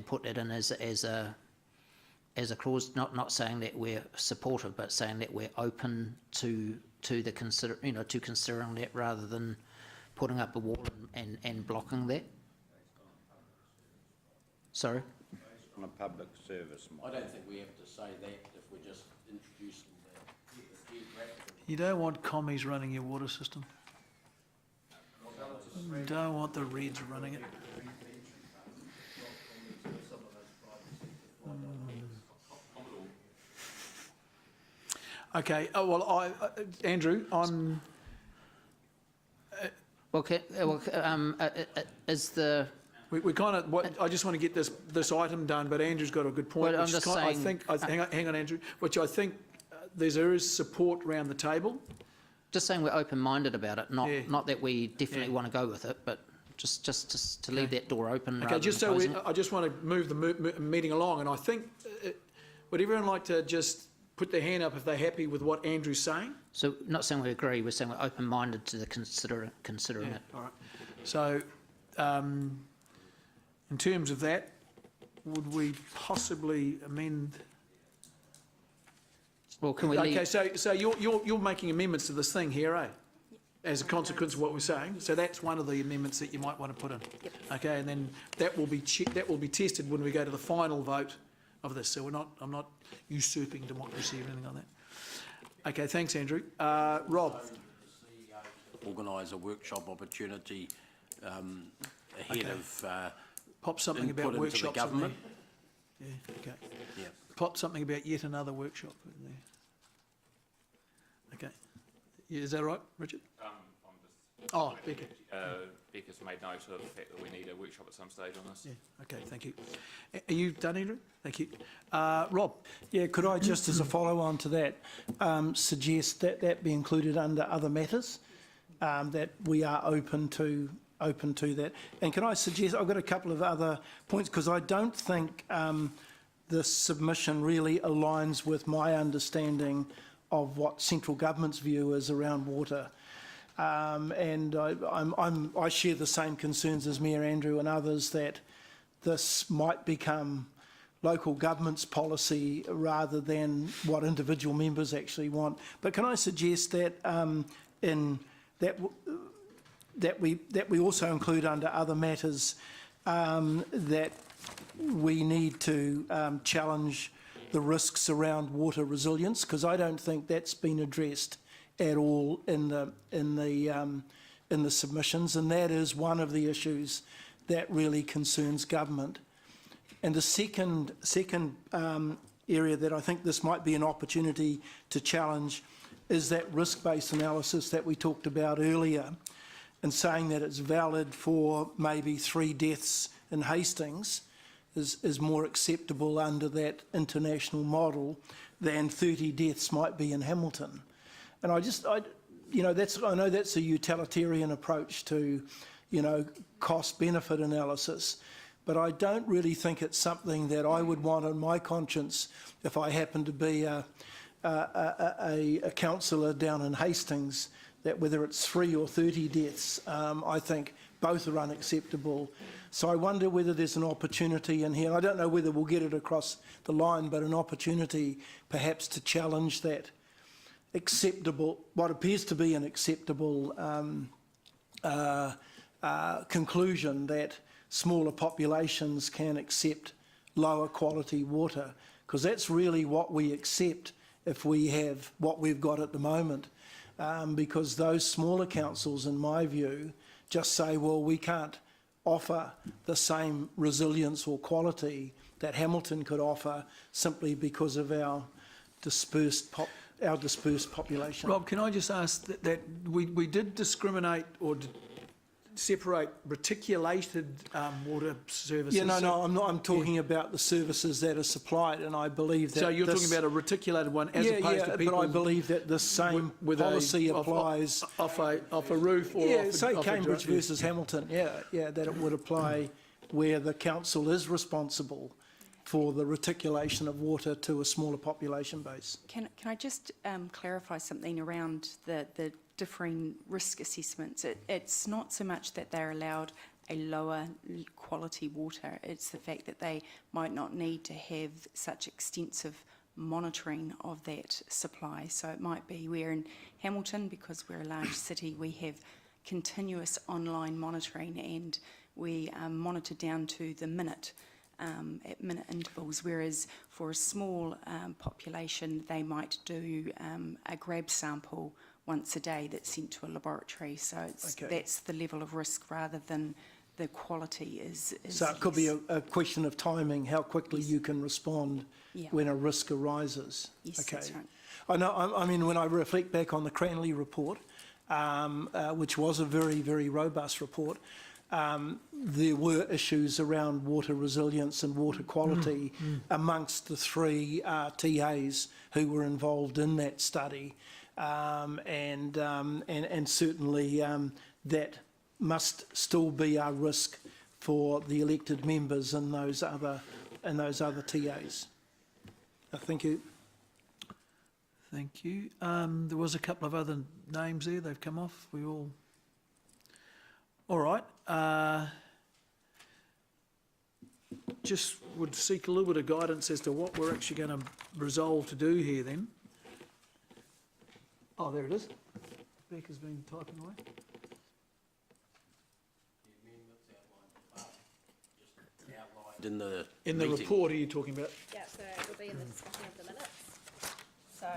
put that in as a clause, not saying that we're supportive, but saying that we're open to considering that rather than putting up a wall and blocking that. Sorry? On a public service I don't think we have to say that if we're just introducing the geographical. You don't want commies running your water system. You don't want the Reds running it. Okay, Andrew, I'm... Is the... We kind of, I just want to get this item done, but Andrew's got a good point. Well, I'm just saying... hang on, Andrew, which I think there is support around the table. Just saying we're open-minded about it, not that we definitely want to go with it, but just to leave that door open. Okay, just so I just want to move the meeting along, and I think, would everyone like to just put their hand up if they're happy with what Andrew's saying? So, not saying we agree, we're saying we're open-minded to the considering it. All right. So, in terms of that, would we possibly amend? Well, can we leave? Okay, so you're making amendments to this thing here, eh? As a consequence of what we're saying. So that's one of the amendments that you might want to put in. Yep. Okay, and then that will be tested when we go to the final vote of this. So I'm not usurping democracy or anything like that. Okay, thanks, Andrew. Rob. Organise a workshop opportunity ahead of Pop something input about into workshops the government. in there. Yeah, okay. Yeah. Pop something about yet another workshop in there. Okay. Yeah, is that right, Richard? Oh, Becca. Becca's made note of the fact that we need a workshop at some stage on this. Yeah, okay, thank you. Are you done, Andrew? Thank you. Rob? Yeah, could I just, as a follow-on to that, suggest that that be included under other matters, that we are open to that. And can I suggest, I've got a couple of other points, because I don't think this submission really aligns with my understanding of what central government's view is around water. And I share the same concerns as Mayor Andrew and others that this might become local government's policy rather than what individual members actually want. But can I suggest that that we also include under other matters that we need to challenge the risks around water resilience, because I don't think that's been addressed at all in the submissions, and that is one of the issues that really concerns government. And the second area that I think this might be an opportunity to challenge is that risk-based analysis that we talked about earlier, and saying that it's valid for maybe 3 deaths in Hastings is more acceptable under that international model than 30 deaths might be in Hamilton. And I know that's a utilitarian approach to, cost-benefit analysis, but I don't really think it's something that I would want on my conscience if I happen to be a councillor down in Hastings, that whether it's 3 or 30 deaths, I think both are unacceptable. So I wonder whether there's an opportunity in here, and I don't know whether we'll get it across the line, but an opportunity perhaps to challenge that acceptable, what appears to be an acceptable conclusion that smaller populations can accept lower quality water, because that's really what we accept if we have what we've got at the moment. Because those smaller councils, in my view, just say, well, we can't offer the same resilience or quality that Hamilton could offer simply because of our dispersed population. Rob, can I just ask that we did discriminate or separate reticulated water services? Yeah, no, I'm talking about the services that are supplied, and I believe that. So you're talking about a reticulated one as opposed to people. But I believe that the same with policy applies off a roof or yeah, off say off Cambridge versus Hamilton. Yeah, that it would apply where the council is responsible for the reticulation of water to a smaller population base. Can I just clarify something around the differing risk assessments? It's not so much that they're allowed a lower quality water, it's the fact that they might not need to have such extensive monitoring of that supply. So it might be where in Hamilton, because we're a large city, we have continuous online monitoring, and we monitor down to the minute, at minute intervals, whereas for a small population they might do a grab sample once a day that's sent to a laboratory. So that's the level of risk rather than the quality is so it could be a question of timing, how quickly you can respond when a risk arises. Yes, that's right. I know, I mean, when I reflect back on the Cranley report, which was a very, very robust report, there were issues around water resilience and water quality amongst the 3 TAs who were involved in that study. And certainly that must still be our risk for the elected members and those other TAs. Thank you. Thank you. There was a couple of other names there. They've come off. All right. Just would seek a little bit of guidance as to what we're actually going to resolve to do here then. Oh, there it is. Becca's been typing away. In the meeting. Report, are you talking about? Yeah, so it'll be in the discussion of the minutes. So,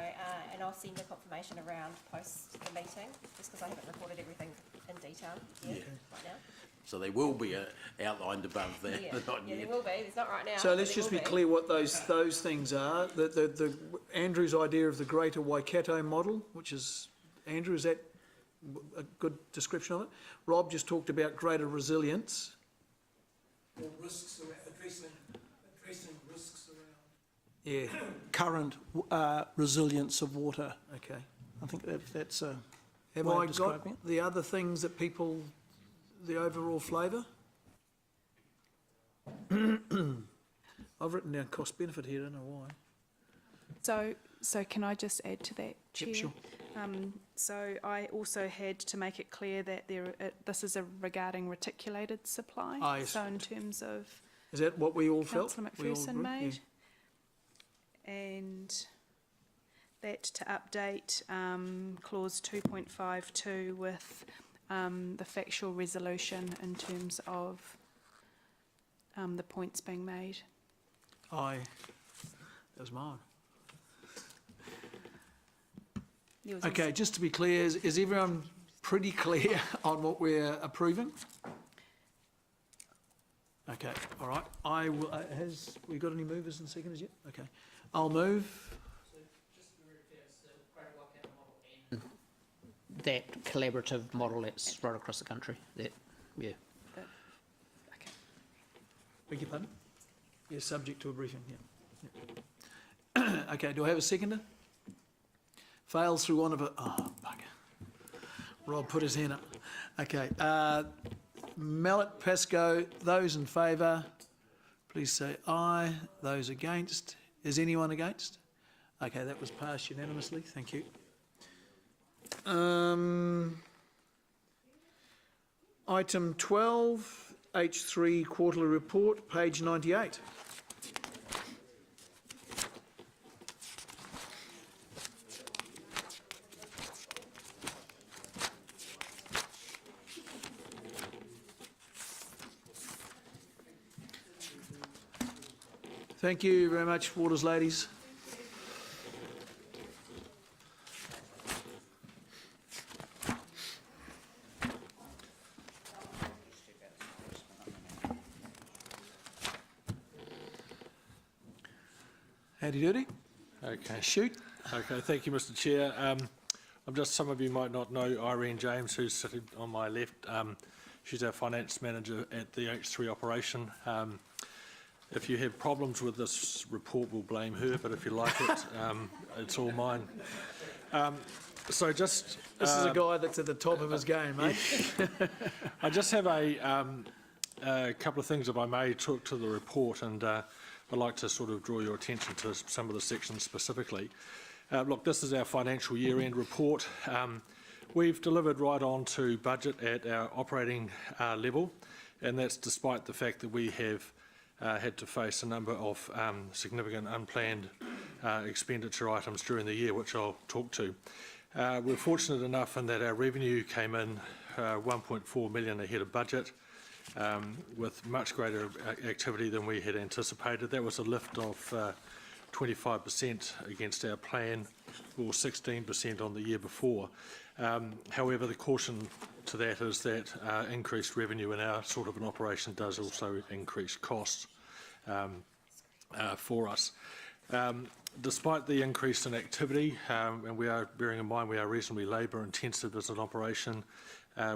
and I'll send a confirmation around post the meeting, just because I haven't recorded everything in detail yet, right now. So they will be outlined above there, Yeah, but not yeah, yet. there will be. There's not right now. So but let's there just will be clear what those things are. The Andrew's idea of the Greater Waikato model, which is, Andrew, is that a good description of it? Rob just talked about greater resilience. Or risks around, addressing risks around. Yeah. Current resilience of water. Okay. I think that's a Have way I of describing got it. the other things that people, the overall flavour? I've written down cost benefit here, I don't know why. So can I just add to that, Chair? Yep, sure. So I also had to make it clear that this is regarding reticulated supply. Ah, yes. So in terms of Is that what we all felt? Councillor We all McPherson agreed? made, and that to update clause 2.52 with the factual resolution in terms of the points being made. Aye. That was mine. There was Okay, just to be clear, is everyone pretty clear on what we're approving? Okay, all right. I will, has we got any movers and seconders yet? Okay. I'll move. So just to be very clear, it's the Greater Waikato model that collaborative model that's right across the country. That, yeah. Okay. Beg your pardon? Yes, subject to a briefing, yeah. Okay, do I have a seconder? Fails through one of a, oh, bugger. Rob put his hand up. Okay, Mallet, Pascoe, those in favour, please say aye. Those against, is anyone against? Okay, that was passed unanimously, thank you. Item 12, H3 Quarterly Report, page 98. Thank you very much, Waters ladies. Howdy doody. Okay. Shoot. Okay, thank you, Mr. Chair. Some of you might not know Irene James, who's sitting on my left. She's our finance manager at the H3 operation. If you have problems with this report, we'll blame her, but if you like it, it's all mine. This is a guy that's at the top of his game, mate. I just have a couple of things, if I may, to the report, and I'd like to sort of draw your attention to some of the sections specifically. Look, this is our financial year-end report. We've delivered right on to budget at our operating level, and that's despite the fact that we have had to face a number of significant unplanned expenditure items during the year, which I'll talk to. We're fortunate enough in that our revenue came in 1.4 million ahead of budget, with much greater activity than we had anticipated. That was a lift of 25% against our plan, or 16% on the year before. However, the caution to that is that increased revenue in our sort of an operation does also increase costs for us. Despite the increase in activity, and we are bearing in mind we are reasonably labour intensive as an operation,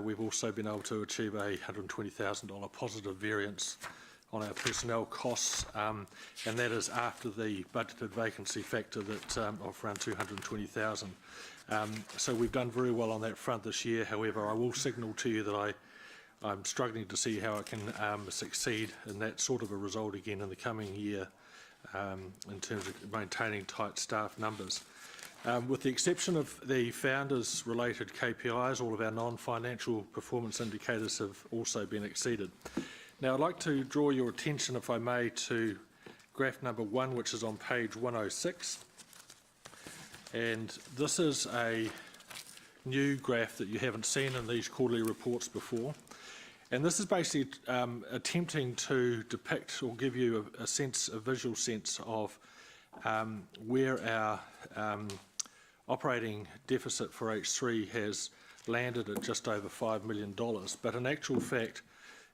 we've also been able to achieve a $120,000 positive variance on our personnel costs, and that is after the budgeted vacancy factor that of around 220,000. So we've done very well on that front this year. However, I will signal to you that I'm struggling to see how I can succeed in that sort of a result again in the coming year, in terms of maintaining tight staff numbers. With the exception of the founders related KPIs, all of our non-financial performance indicators have also been exceeded. Now I'd like to draw your attention, if I may, to graph number 1, which is on page 106. And this is a new graph that you haven't seen in these quarterly reports before. And this is basically attempting to depict or give you a visual sense of where our operating deficit for H3 has landed at just over $5 million. But in actual fact,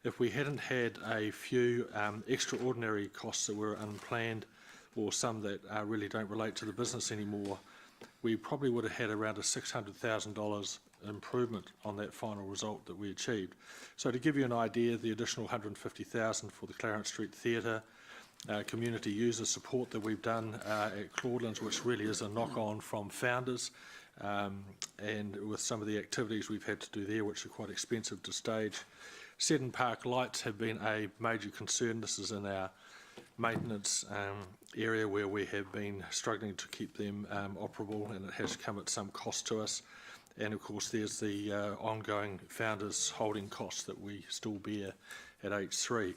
if we hadn't had a few extraordinary costs that were unplanned, or some that really don't relate to the business anymore, we probably would have had around a $600,000 improvement on that final result that we achieved. So to give you an idea, the additional $150,000 for the Clarence Street Theatre, community user support that we've done at Claudelands, which really is a knock-on from founders, and with some of the activities we've had to do there, which are quite expensive to stage. Seddon Park lights have been a major concern. This is in our maintenance area where we have been struggling to keep them operable, and it has come at some cost to us. And of course there's the ongoing founders holding costs that we still bear at H3.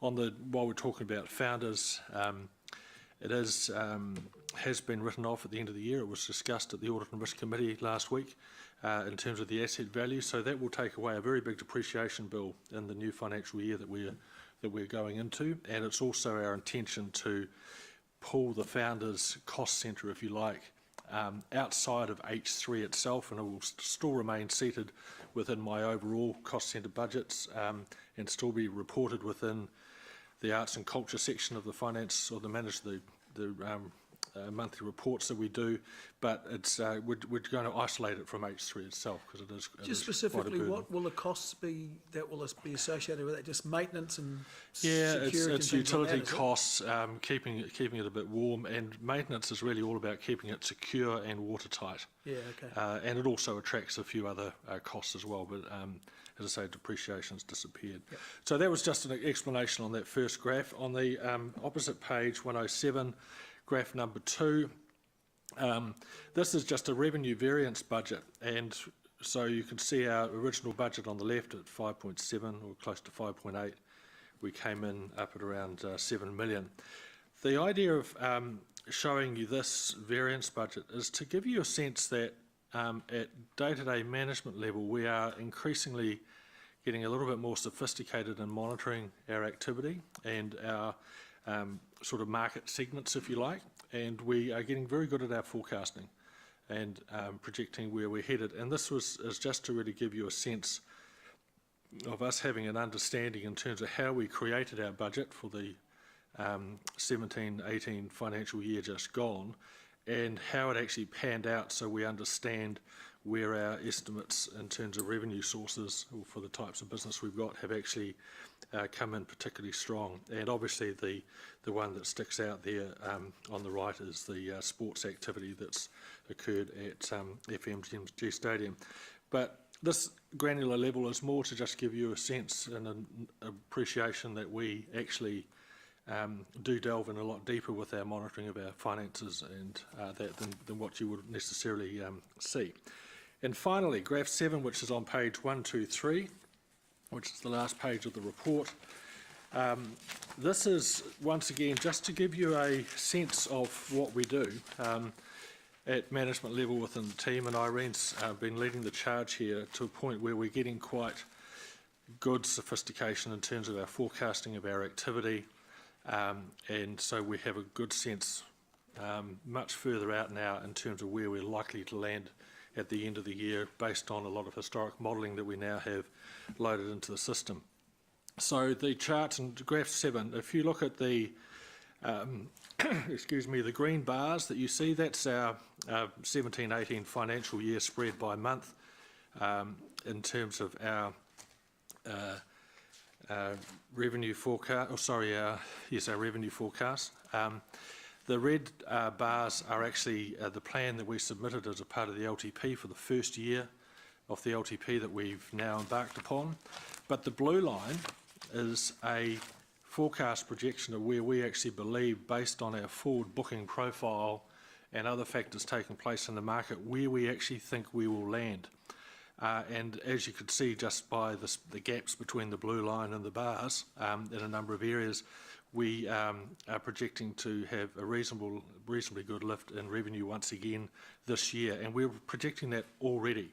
While we're talking about founders, it has been written off at the end of the year. It was discussed at the Audit and Risk Committee last week in terms of the asset value. So that will take away a very big depreciation bill in the new financial year that we're going into. And it's also our intention to pull the founders cost centre, if you like, outside of H3 itself, and it will still remain seated within my overall cost centre budgets, and still be reported within the arts and culture section of the finance or the monthly reports that we do, but it's, we're going to isolate it from H3 itself because it is Just quite a specifically, burden. what will the costs be that will be associated with that? Just maintenance and Yeah, security and it's things like utility that, is it? costs, keeping it a bit warm, and maintenance is really all about keeping it secure and watertight. Yeah, okay. And it also attracts a few other costs as well, but as I say, depreciation's disappeared. Yep. So that was just an explanation on that first graph. On the opposite page, 107, graph number 2, this is just a revenue variance budget, and so you can see our original budget on the left at 5.7 or close to 5.8. We came in up at around 7 million. The idea of showing you this variance budget is to give you a sense that at day-to-day management level, we are increasingly getting a little bit more sophisticated in monitoring our activity and our sort of market segments, if you like, and we are getting very good at our forecasting and projecting where we're headed. And this is just to really give you a sense of us having an understanding in terms of how we created our budget for the 17-18 financial year just gone, and how it actually panned out, so we understand where our estimates in terms of revenue sources for the types of business we've got have actually come in particularly strong. And obviously the one that sticks out there on the right is the sports activity that's occurred at FMG Stadium. But this granular level is more to just give you a sense and an appreciation that we actually do delve in a lot deeper with our monitoring of our finances and than what you would necessarily see. And finally, graph 7, which is on page 123, which is the last page of the report. This is, once again, just to give you a sense of what we do at management level within the team, and Irene's been leading the charge here to a point where we're getting quite good sophistication in terms of our forecasting of our activity. And so we have a good sense much further out now in terms of where we're likely to land at the end of the year based on a lot of historic modelling that we now have loaded into the system. So the charts in graph 7, if you look at the excuse me, the green bars that you see, that's our 17-18 financial year spread by month in terms of our revenue forecast, our revenue forecast. The red bars are actually the plan that we submitted as a part of the LTP for the first year of the LTP that we've now embarked upon. But the blue line is a forecast projection of where we actually believe, based on our forward booking profile and other factors taking place in the market, where we actually think we will land. And as you could see just by the gaps between the blue line and the bars in a number of areas, we are projecting to have a reasonably good lift in revenue once again this year, and we're projecting that already.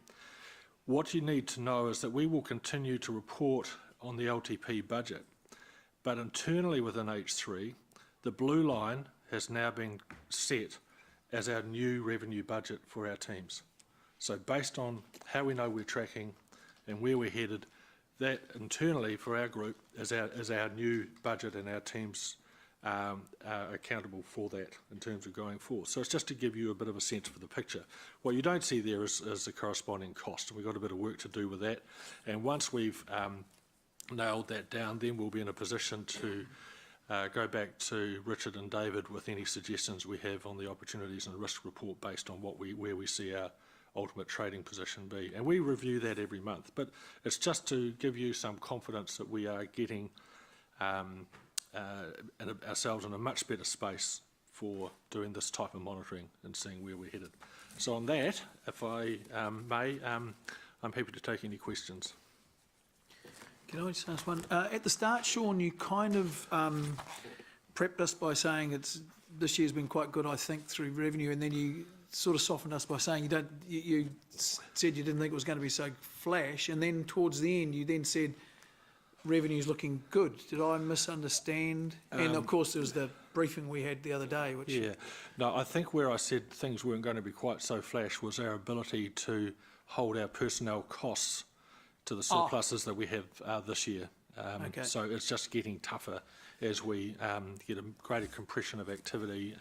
What you need to know is that we will continue to report on the LTP budget, but internally within H3, the blue line has now been set as our new revenue budget for our teams. So based on how we know we're tracking and where we're headed, that internally for our group is our new budget, and our teams are accountable for that in terms of going forward. So it's just to give you a bit of a sense for the picture. What you don't see there is the corresponding cost, and we've got a bit of work to do with that. And once we've nailed that down, then we'll be in a position to go back to Richard and David with any suggestions we have on the opportunities and risk report based on where we see our ultimate trading position be. And we review that every month, but it's just to give you some confidence that we are getting ourselves in a much better space for doing this type of monitoring and seeing where we're headed. So on that, if I may, I'm happy to take any questions. Can I just ask one? At the start, Sean, you kind of prepped us by saying this year's been quite good, I think, through revenue, and then you sort of softened us by saying you said you didn't think it was going to be so flash, and then towards the end you then said revenue's looking good. Did I misunderstand? And of course there was the briefing we had the other day, which... Yeah, no, I think where I said things weren't going to be quite so flash was our ability to hold our personnel costs to the surpluses that we have this year. Okay. So it's just getting tougher as we get a greater compression of activity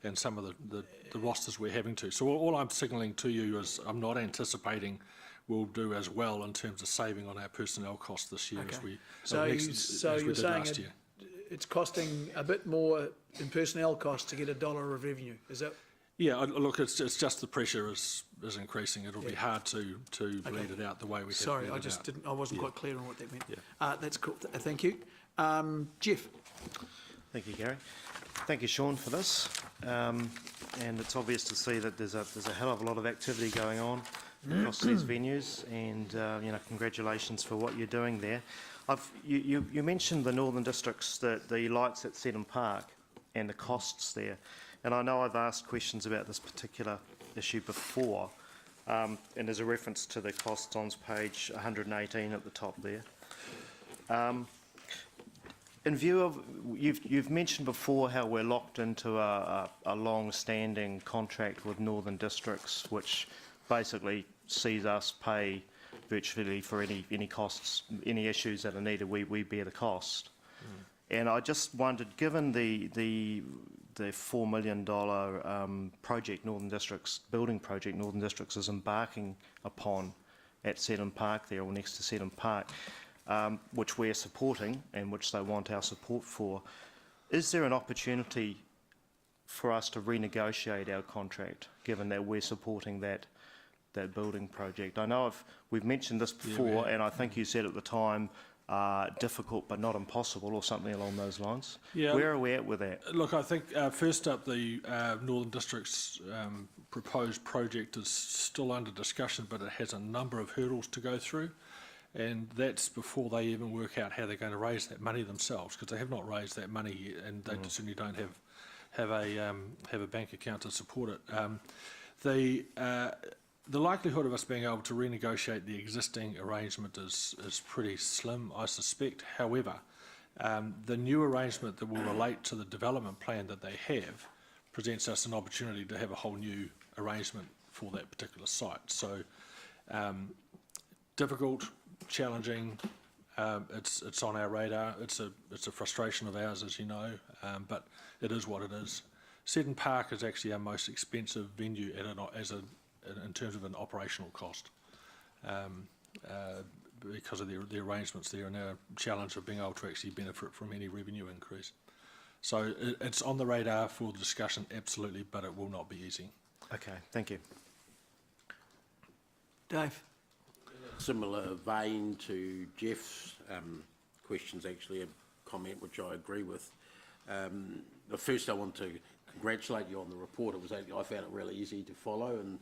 and some of the rosters we're having to. So all I'm signalling to you is I'm not anticipating we'll do as well in terms of saving on our personnel costs this year as we So, as we you're did saying last year. it's costing a bit more in personnel costs to get $1 of revenue, is that? Yeah, look, it's just the pressure is increasing. It'll be hard to bleed it out the way we have. Sorry, bleed I it just out. didn't, I wasn't quite clear on what that meant. Yeah. That's cool, thank you. Jeff? Thank you, Gary. Thank you, Sean, for this. And it's obvious to see that there's a hell of a lot of activity going on across these venues, and congratulations for what you're doing there. You mentioned the Northern Districts, the lights at Seddon Park, and the costs there. And I know I've asked questions about this particular issue before, and there's a reference to the costs on page 118 at the top there. In view of, you've mentioned before how we're locked into a long-standing contract with Northern Districts, which basically sees us pay virtually for any costs, any issues that are needed, we bear the cost. And I just wondered, given the $4 million project Northern Districts, building project Northern Districts is embarking upon at Seddon Park there, or next to Seddon Park, which we're supporting and which they want our support for, is there an opportunity for us to renegotiate our contract, given that we're supporting that building project? I know we've mentioned this before, and I think you said at the time, difficult but not impossible, or something along those lines. Yeah. Where are we at with that? Look, I think first up, the Northern District's proposed project is still under discussion, but it has a number of hurdles to go through, and that's before they even work out how they're going to raise that money themselves, because they have not raised that money yet, and they certainly don't have a bank account to support it. The likelihood of us being able to renegotiate the existing arrangement is pretty slim, I suspect. However, the new arrangement that will relate to the development plan that they have presents us an opportunity to have a whole new arrangement for that particular site. So, difficult, challenging. It's on our radar. It's a frustration of ours, as you know, but it is what it is. Seddon Park is actually our most expensive venue in terms of an operational cost, because of the arrangements there and our challenge of being able to actually benefit from any revenue increase. So it's on the radar for discussion, absolutely, but it will not be easy. Okay, thank you. Dave? Similar vein to Jeff's questions, actually, a comment which I agree with. But first I want to congratulate you on the report. I found it really easy to follow, and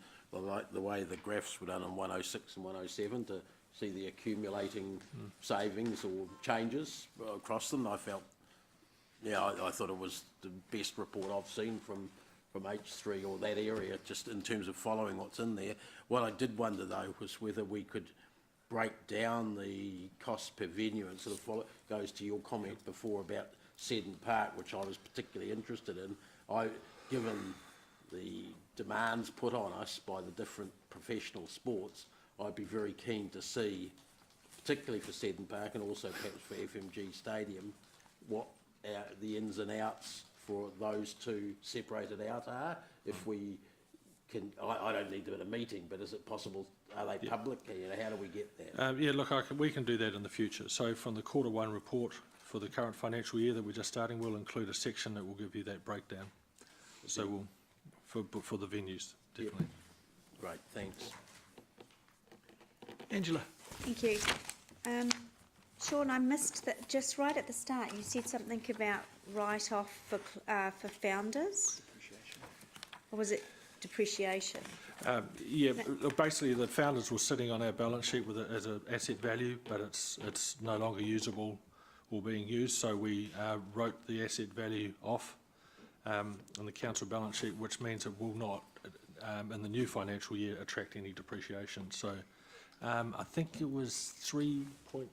the way the graphs were done on 106 and 107 to see the accumulating savings or changes across them. I felt, I thought it was the best report I've seen from H3 or that area, just in terms of following what's in there. What I did wonder though was whether we could break down the cost per venue and sort of goes to your comment before about Seddon Park, which I was particularly interested in. Given the demands put on us by the different professional sports, I'd be very keen to see, particularly for Seddon Park and also perhaps for FMG Stadium, what the ins and outs for those two separated out are. If we can, I don't need to have a meeting, but is it possible, are they public? How do we get that? Look, we can do that in the future. So from the Q1 report for the current financial year that we're just starting, we'll include a section that will give you that breakdown. So we'll, for the venues, definitely. Yep. Great, thanks. Angela? Thank you. Sean, I missed that just right at the start. You said something about write-off for founders? Or was it depreciation? Look, basically the founders were sitting on our balance sheet with it as an asset value, but it's no longer usable or being used, so we wrote the asset value off on the council balance sheet, which means it will not, in the new financial year, attract any depreciation. So I think it was 3.4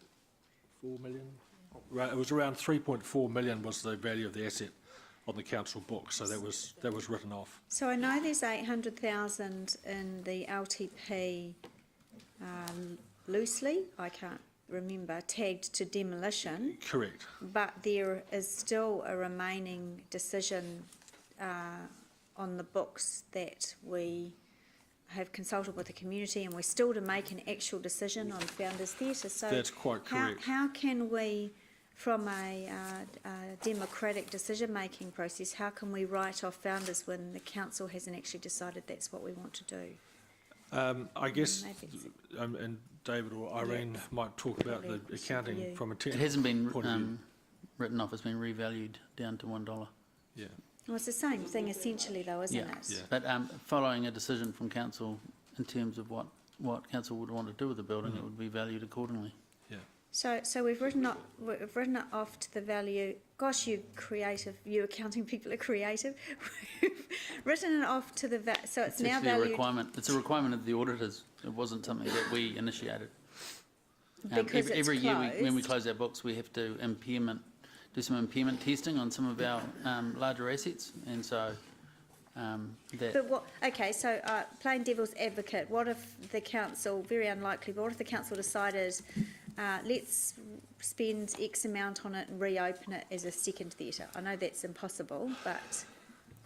million. Right, it was around 3.4 million was the value of the asset on the council book, so that was written off. So I know there's 800,000 in the LTP loosely, I can't remember, tagged to demolition. Correct. But there is still a remaining decision on the books that we have consulted with the community and we're still to make an actual decision on Founders Theatre. So That's quite correct. How can we, from a democratic decision-making process, how can we write off Founders when the council hasn't actually decided that's what we want to do? I guess, Maybe. and David or Irene might talk about the Probably accounting you. from a It technical hasn't been point of view. written off, it's been revalued down to $1. Yeah. Well, it's the same thing essentially though, isn't Yeah. it? Yeah. But following a decision from council in terms of what council would want to do with the building, it would be valued accordingly. Yeah. So we've written it off to the value. Gosh, you accounting people are creative. We've written it off to the so it's now actually valued a requirement. It's a requirement of the auditors. It wasn't something that we initiated. because it's every year when we closed. close our books, we have to do some impairment testing on some of our larger assets, and so that. But what? Okay, so playing devil's advocate, what if the council? Very unlikely. But what if the council decided, let's spend X amount on it and reopen it as a second theatre? I know that's impossible, but.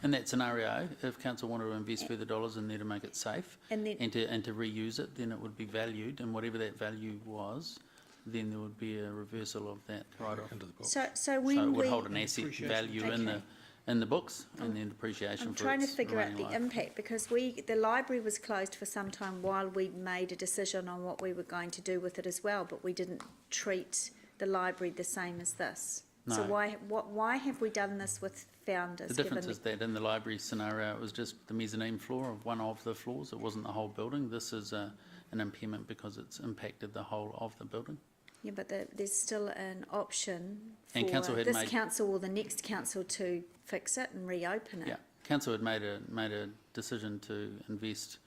In that scenario, if council wanted to invest further dollars in there to make it safe And then- and to reuse it, then it would be valued, and whatever that value was, then there would be a reversal of that write-off. Into the book. So when So it we. would hold an asset value Okay. in the books, and then depreciation I'm for trying to its figure out remaining the life. impact because the library was closed for some time while we made a decision on what we were going to do with it as well, but we didn't treat the library the same as this. So No. why have we done this with Founders? The difference given is that in the library scenario, it was just the mezzanine floor of one of the floors. It wasn't the whole building. This is an impairment because it's impacted the whole of the building. Yeah, but there's still an option And for council had this made- council or the next council to fix it and reopen it. Yeah, council had made a decision to invest.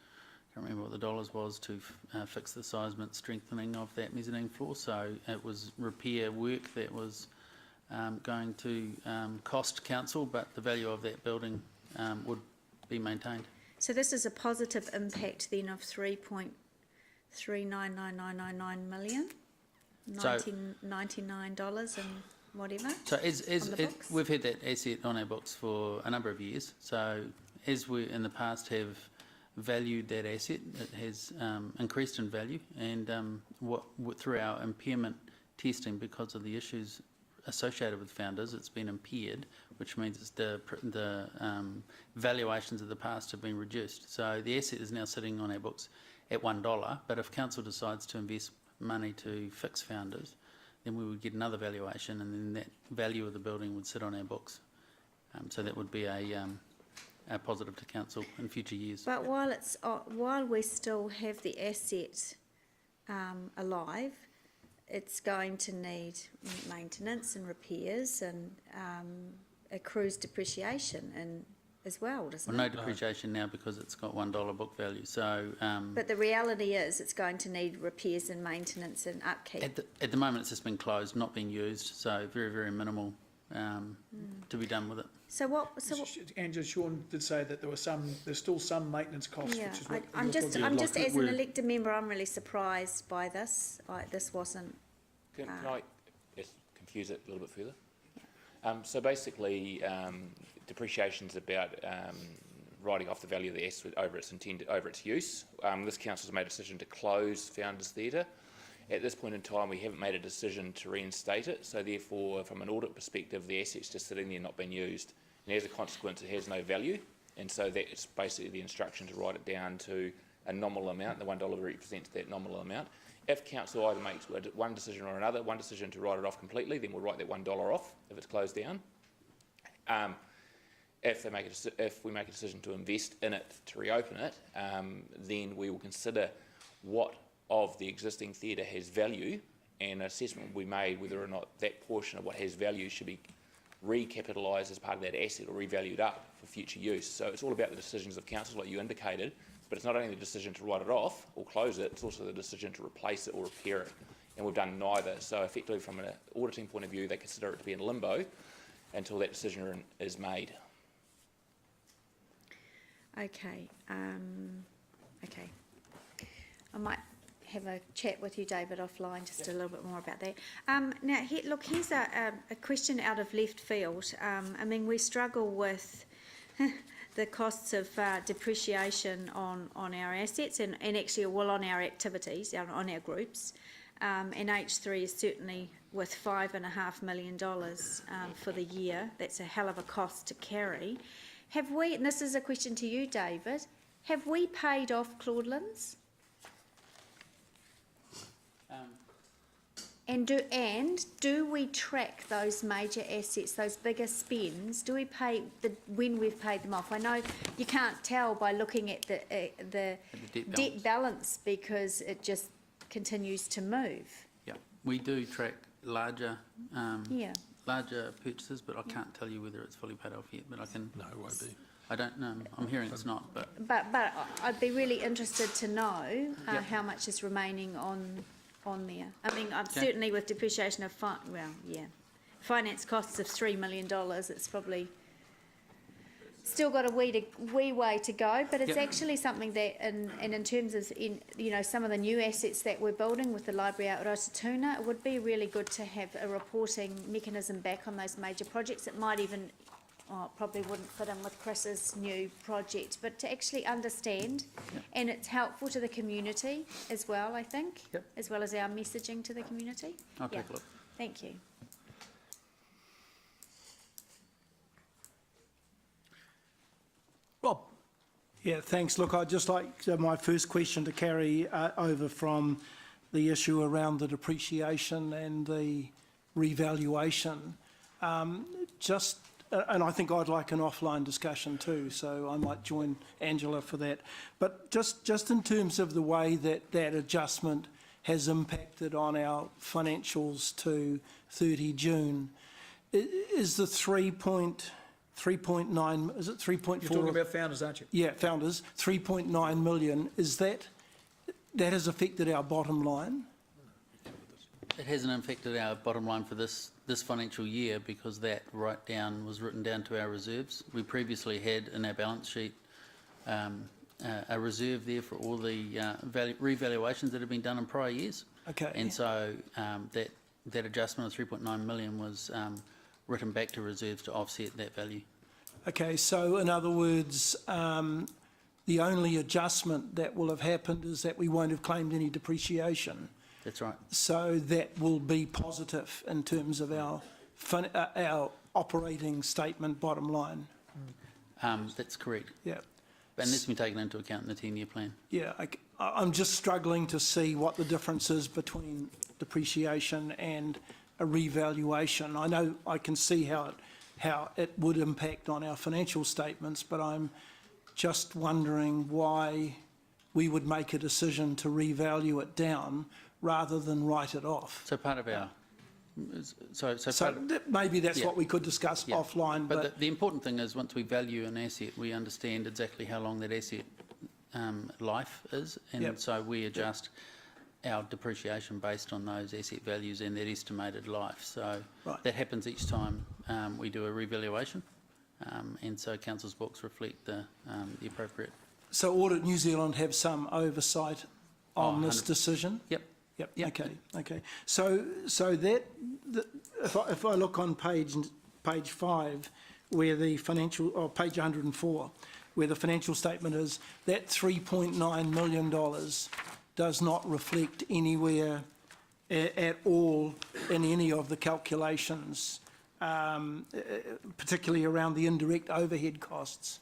I can't remember what the dollars was to fix the seismic strengthening of that mezzanine floor. So it was repair work that was going to cost council, but the value of that building would be maintained. So this is a positive impact then of 3.399999 million, So- $99 and whatever. So as on the books? we've had that asset on our books for a number of years, so as we in the past have valued that asset, it has increased in value, and through our impairment testing, because of the issues associated with Founders, it's been impaired, which means it's the valuations of the past have been reduced. So the asset is now sitting on our books at $1, but if council decides to invest money to fix Founders, then we would get another valuation, and then that value of the building would sit on our books. So that would be a positive to council in future years. But while we still have the asset alive, it's going to need maintenance and repairs and accrues depreciation and as well, doesn't Well, no it? depreciation now because it's got $1 book value. So But the reality is it's going to need repairs and maintenance and upkeep. at the moment it's just been closed, not being used. So very, very minimal to be done with it. So what? Angela, Sean did say that there's still some maintenance costs, Yeah, which is what I'm you're just talking about. as an elected member, I'm really surprised by this. This wasn't. Can I just confuse it a little bit further? So basically, depreciation's about writing off the value of the asset over its use. This council's made a decision to close Founders Theatre. At this point in time, we haven't made a decision to reinstate it, so therefore, from an audit perspective, the asset's just sitting there not being used. And as a consequence, it has no value, and so that's basically the instruction to write it down to a nominal amount. The $1 represents that nominal amount. If council either makes one decision or another, one decision to write it off completely, then we'll write that $1 off if it's closed down. If we make a decision to invest in it to reopen it, then we will consider what of the existing theatre has value, and an assessment will be made whether or not that portion of what has value should be recapitalised as part of that asset or revalued up for future use. So it's all about the decisions of council, like you indicated, but it's not only the decision to write it off or close it, it's also the decision to replace it or repair it, and we've done neither. So effectively, from an auditing point of view, they consider it to be in limbo until that decision is made. Okay. Okay. I might have a chat with you, David, offline, just a little bit more about that. Now, here's a question out of left field. I mean, we struggle with the costs of depreciation on our assets and actually, well, on our activities, on our groups. And H3 is certainly with $5.5 million for the year. That's a hell of a cost to carry. Have we, and this is a question to you, David, have we paid off Claudelands? And do we track those major assets, those bigger spends? Do we pay when we've paid them off? I know you can't tell by looking at the debt balance because it just continues to move. Yeah, we do track larger Yeah. larger purchases, but I can't tell you whether it's fully paid off yet. But I can. No, it won't be. I don't know. I'm hearing it's not, but But I'd be really interested to know Yep. how much is remaining on there. I mean, I'm certainly with depreciation of finance costs of $3 million. It's probably still got a wee way to go, but it's Yep. actually something that, and in terms of some of the new assets that we're building with the library out at Rotatuna, it would be really good to have a reporting mechanism back on those major projects. It might even, probably wouldn't fit in with Chris's new project, but to actually understand, and it's helpful to the community as well, I think, Yep. as well as our messaging to the community. I'll take a look. Thank you. Rob? Yeah, thanks. Look, I'd just like my first question to carry over from the issue around the depreciation and the revaluation. And I think I'd like an offline discussion too, so I might join Angela for that. But just in terms of the way that adjustment has impacted on our financials to 30 June, is the 3.9, is it 3.4? You're talking about founders, aren't you? Yeah, founders, 3.9 million, is that has affected our bottom line? it hasn't affected our bottom line for this financial year because that write-down was written down to our reserves. We previously had in our balance sheet a reserve there for all the revaluations that have been done in prior years. Okay. And so that adjustment of 3.9 million was written back to reserves to offset that value. Okay, so in other words, the only adjustment that will have happened is that we won't have claimed any depreciation. That's right. So that will be positive in terms of our operating statement bottom line. That's correct. Yeah. And this has been taken into account in the 10-year plan. Yeah, I'm just struggling to see what the difference is between depreciation and a revaluation. I know I can see how it would impact on our financial statements, but I'm just wondering why we would make a decision to revalue it down rather than write it off. So part of our... So maybe that's yeah. what we could discuss Yeah. offline. But the important thing is once we value an asset, we understand exactly how long that asset life is, and Yep. so we adjust our depreciation based on those asset values and that estimated life. So Right. that happens each time we do a revaluation, and so council's books reflect the appropriate. So Audit New Zealand have some oversight on this 100%. decision? Yep. Yep. Okay. So that if I look on page 5, where the financial, or page 104, where the financial statement is, that $3.9 million does not reflect anywhere at all in any of the calculations, particularly around the indirect overhead costs.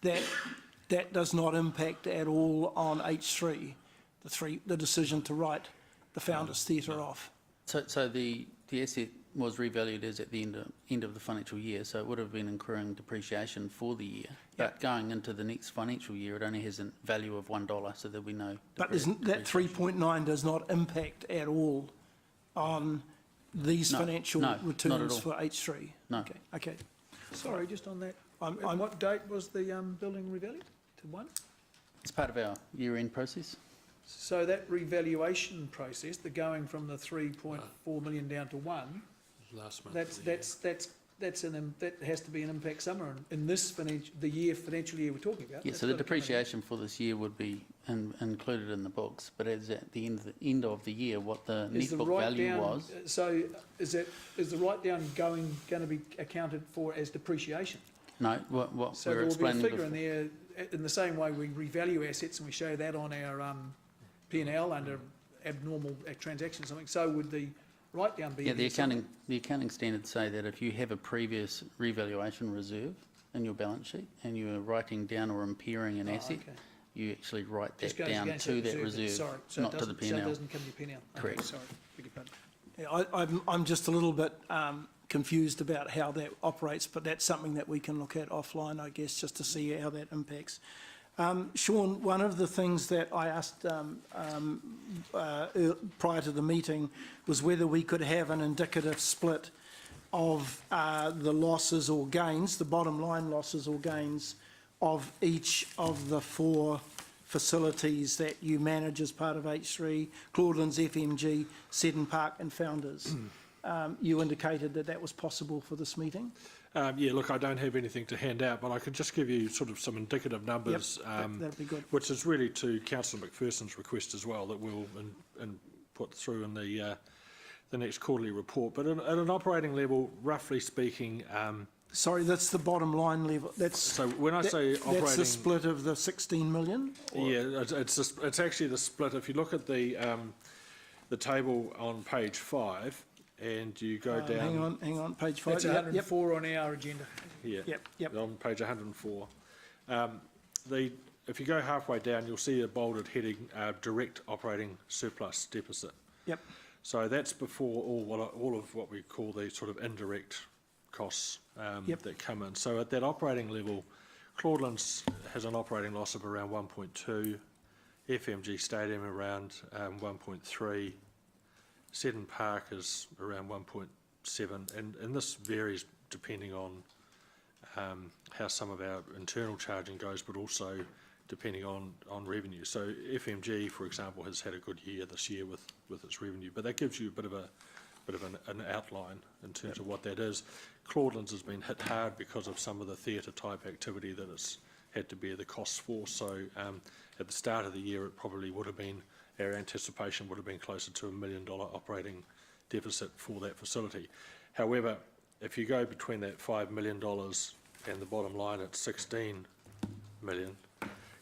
That does not impact at all on H3, the decision to write the Founders Theatre off. So the asset was revalued as at the end of the financial year, so it would have been incurring depreciation for the year. But going into the next financial year, it only has a value of $1, so there'll be no. But isn't that 3.9 does not impact at all on these financial returns for H3? No. Okay. Sorry, just on that. On what date was the building revalued? To 1? It's part of our year-end process. So that revaluation process, the going from the 3.4 million down to 1, Last month. that has to be an impact somewhere in this financial year we're talking about. Yeah, That's so the got to come in. depreciation for this year would be included in the books, but as at the end of the year, what the Is net the book value write-down- was. So is the write-down going to be accounted for as depreciation? No, what So we're there will be a explaining figure in before. there, in the same way we revalue assets and we show that on our P&L under abnormal transactions, something, so would the write-down be? Yeah, in the there? accounting standards say that if you have a previous revaluation reserve in your balance sheet and you are writing down or impairing an asset, okay. you actually write Just that goes down against to that then. reserve, Sorry, so not to the So it P&L. doesn't come to your P&L? Okay, Correct. sorry, beg your pardon. Yeah, I'm just a little bit confused about how that operates, but that's something that we can look at offline, I guess, just to see how that impacts. Sean, one of the things that I asked prior to the meeting was whether we could have an indicative split of the losses or gains, the bottom line losses or gains of each of the 4 facilities that you manage as part of H3, Claudelands, FMG, Seddon Park and Founders. You indicated that that was possible for this meeting. Yeah, look, I don't have anything to hand out, but I could just give you sort of some indicative numbers. That'd be good. Which is really to Councillor McPherson's request as well, that we'll put through in the next quarterly report. But at an operating level, roughly speaking, Sorry, that's the bottom line level. so when I say operating, That's the split of the 16 million? Or- yeah, it's actually the split. If you look at the table on page 5, and you go down. Hang on, page 5. That's 104 on our agenda. Yeah. Yep. On page 104. If you go halfway down, you'll see a bolded heading, direct operating surplus deficit. Yep. So that's before all of what we call the sort of indirect costs that come in. So at that operating level, Claudelands has an operating loss of around 1.2, FMG Stadium around 1.3, Seddon Park is around 1.7, and this varies depending on how some of our internal charging goes, but also depending on revenue. So FMG, for example, has had a good year this year with its revenue, but that gives you a bit of an outline in terms of what that is. Claudelands has been hit hard because of some of the theatre type activity that it's had to bear the costs for. So at the start of the year, it probably would have been, our anticipation would have been closer to $1 million operating deficit for that facility. However, if you go between that $5 million and the bottom line at 16 million,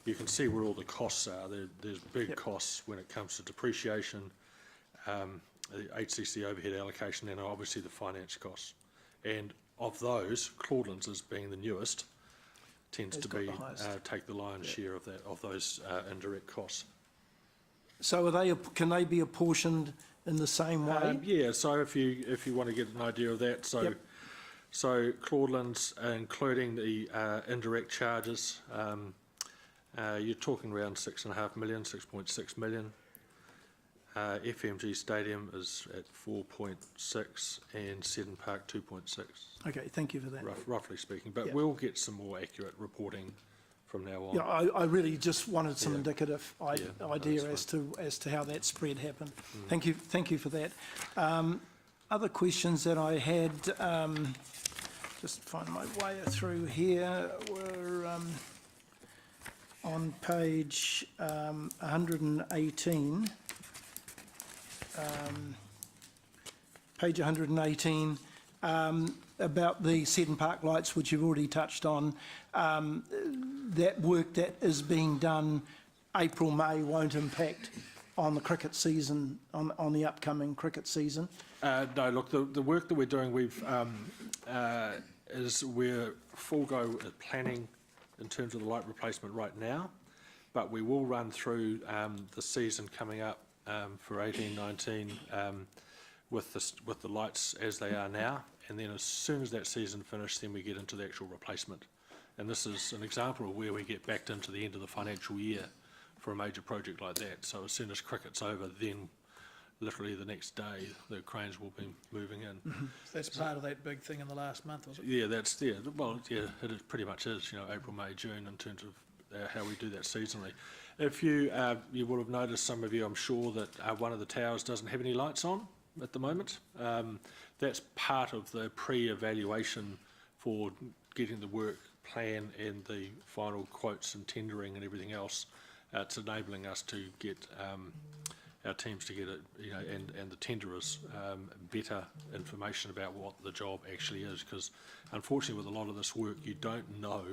you can see where all the costs are. There's big costs when it comes to depreciation, the HCC overhead allocation, and obviously the finance costs. And of those, Claudelands, as being the newest, tends to be take the lion's share of those indirect costs. So can they be apportioned in the same way? Yeah. So if you want to get an idea of that, so Claudelands, including the indirect charges, you're talking around 6.5 million, 6.6 million. FMG Stadium is at 4.6 and Seddon Park 2.6. Okay, thank you for that. Roughly speaking, but we'll get some more accurate reporting from now on. Yeah, I really just wanted some indicative idea as to how that spread happened. Thank you for that. Other questions that I had, just find my way through here, were on page 118. Page 118, about the Seddon Park lights, which you've already touched on. That work that is being done April, May won't impact on the cricket season, on the upcoming cricket season? No, look, the work that we're doing, we're full go at planning in terms of the light replacement right now, but we will run through the season coming up for 18-19 with the lights as they are now, and then as soon as that season finishes, then we get into the actual replacement. And this is an example of where we get backed into the end of the financial year for a major project like that. So as soon as cricket's over, then literally the next day the cranes will be moving in. So that's part of that big thing in the last month, was it? Yeah, it pretty much is, April, May, June in terms of how we do that seasonally. If you will have noticed, some of you, I'm sure, that one of the towers doesn't have any lights on at the moment. That's part of the pre-evaluation for getting the work plan and the final quotes and tendering and everything else. It's enabling us to get our teams to get it, and the tenderers better information about what the job actually is, because unfortunately with a lot of this work you don't know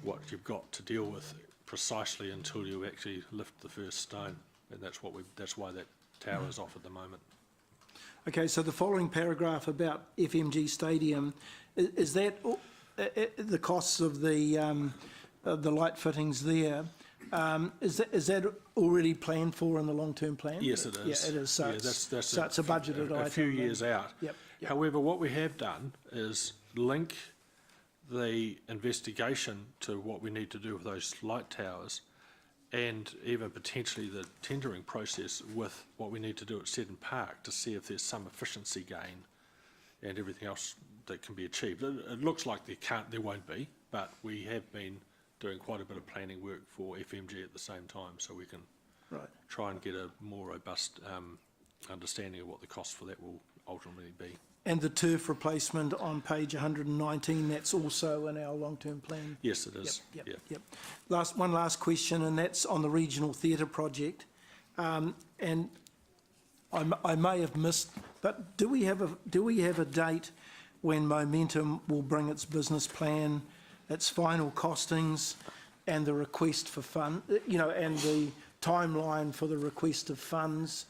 what you've got to deal with precisely until you actually lift the first stone, and that's why that tower is off at the moment. Okay, so the following paragraph about FMG Stadium, is that the costs of the light fittings there? Is that already planned for in the long-term plan? Yes, it is. Yeah, it is. So, Yeah, it's a budgeted item. A few years out. Yep. However, what we have done is link the investigation to what we need to do with those light towers, and even potentially the tendering process with what we need to do at Seddon Park to see if there's some efficiency gain and everything else that can be achieved. It looks like there won't be, but we have been doing quite a bit of planning work for FMG at the same time, so we can try and get a more robust understanding of what the cost for that will ultimately be. And the turf replacement on page 119, that's also in our long-term plan? Yes, it is. Yep. One last question, and that's on the regional theatre project. And I may have missed, but do we have a date when Momentum will bring its business plan, its final costings, and the request for fund, and the timeline for the request of funds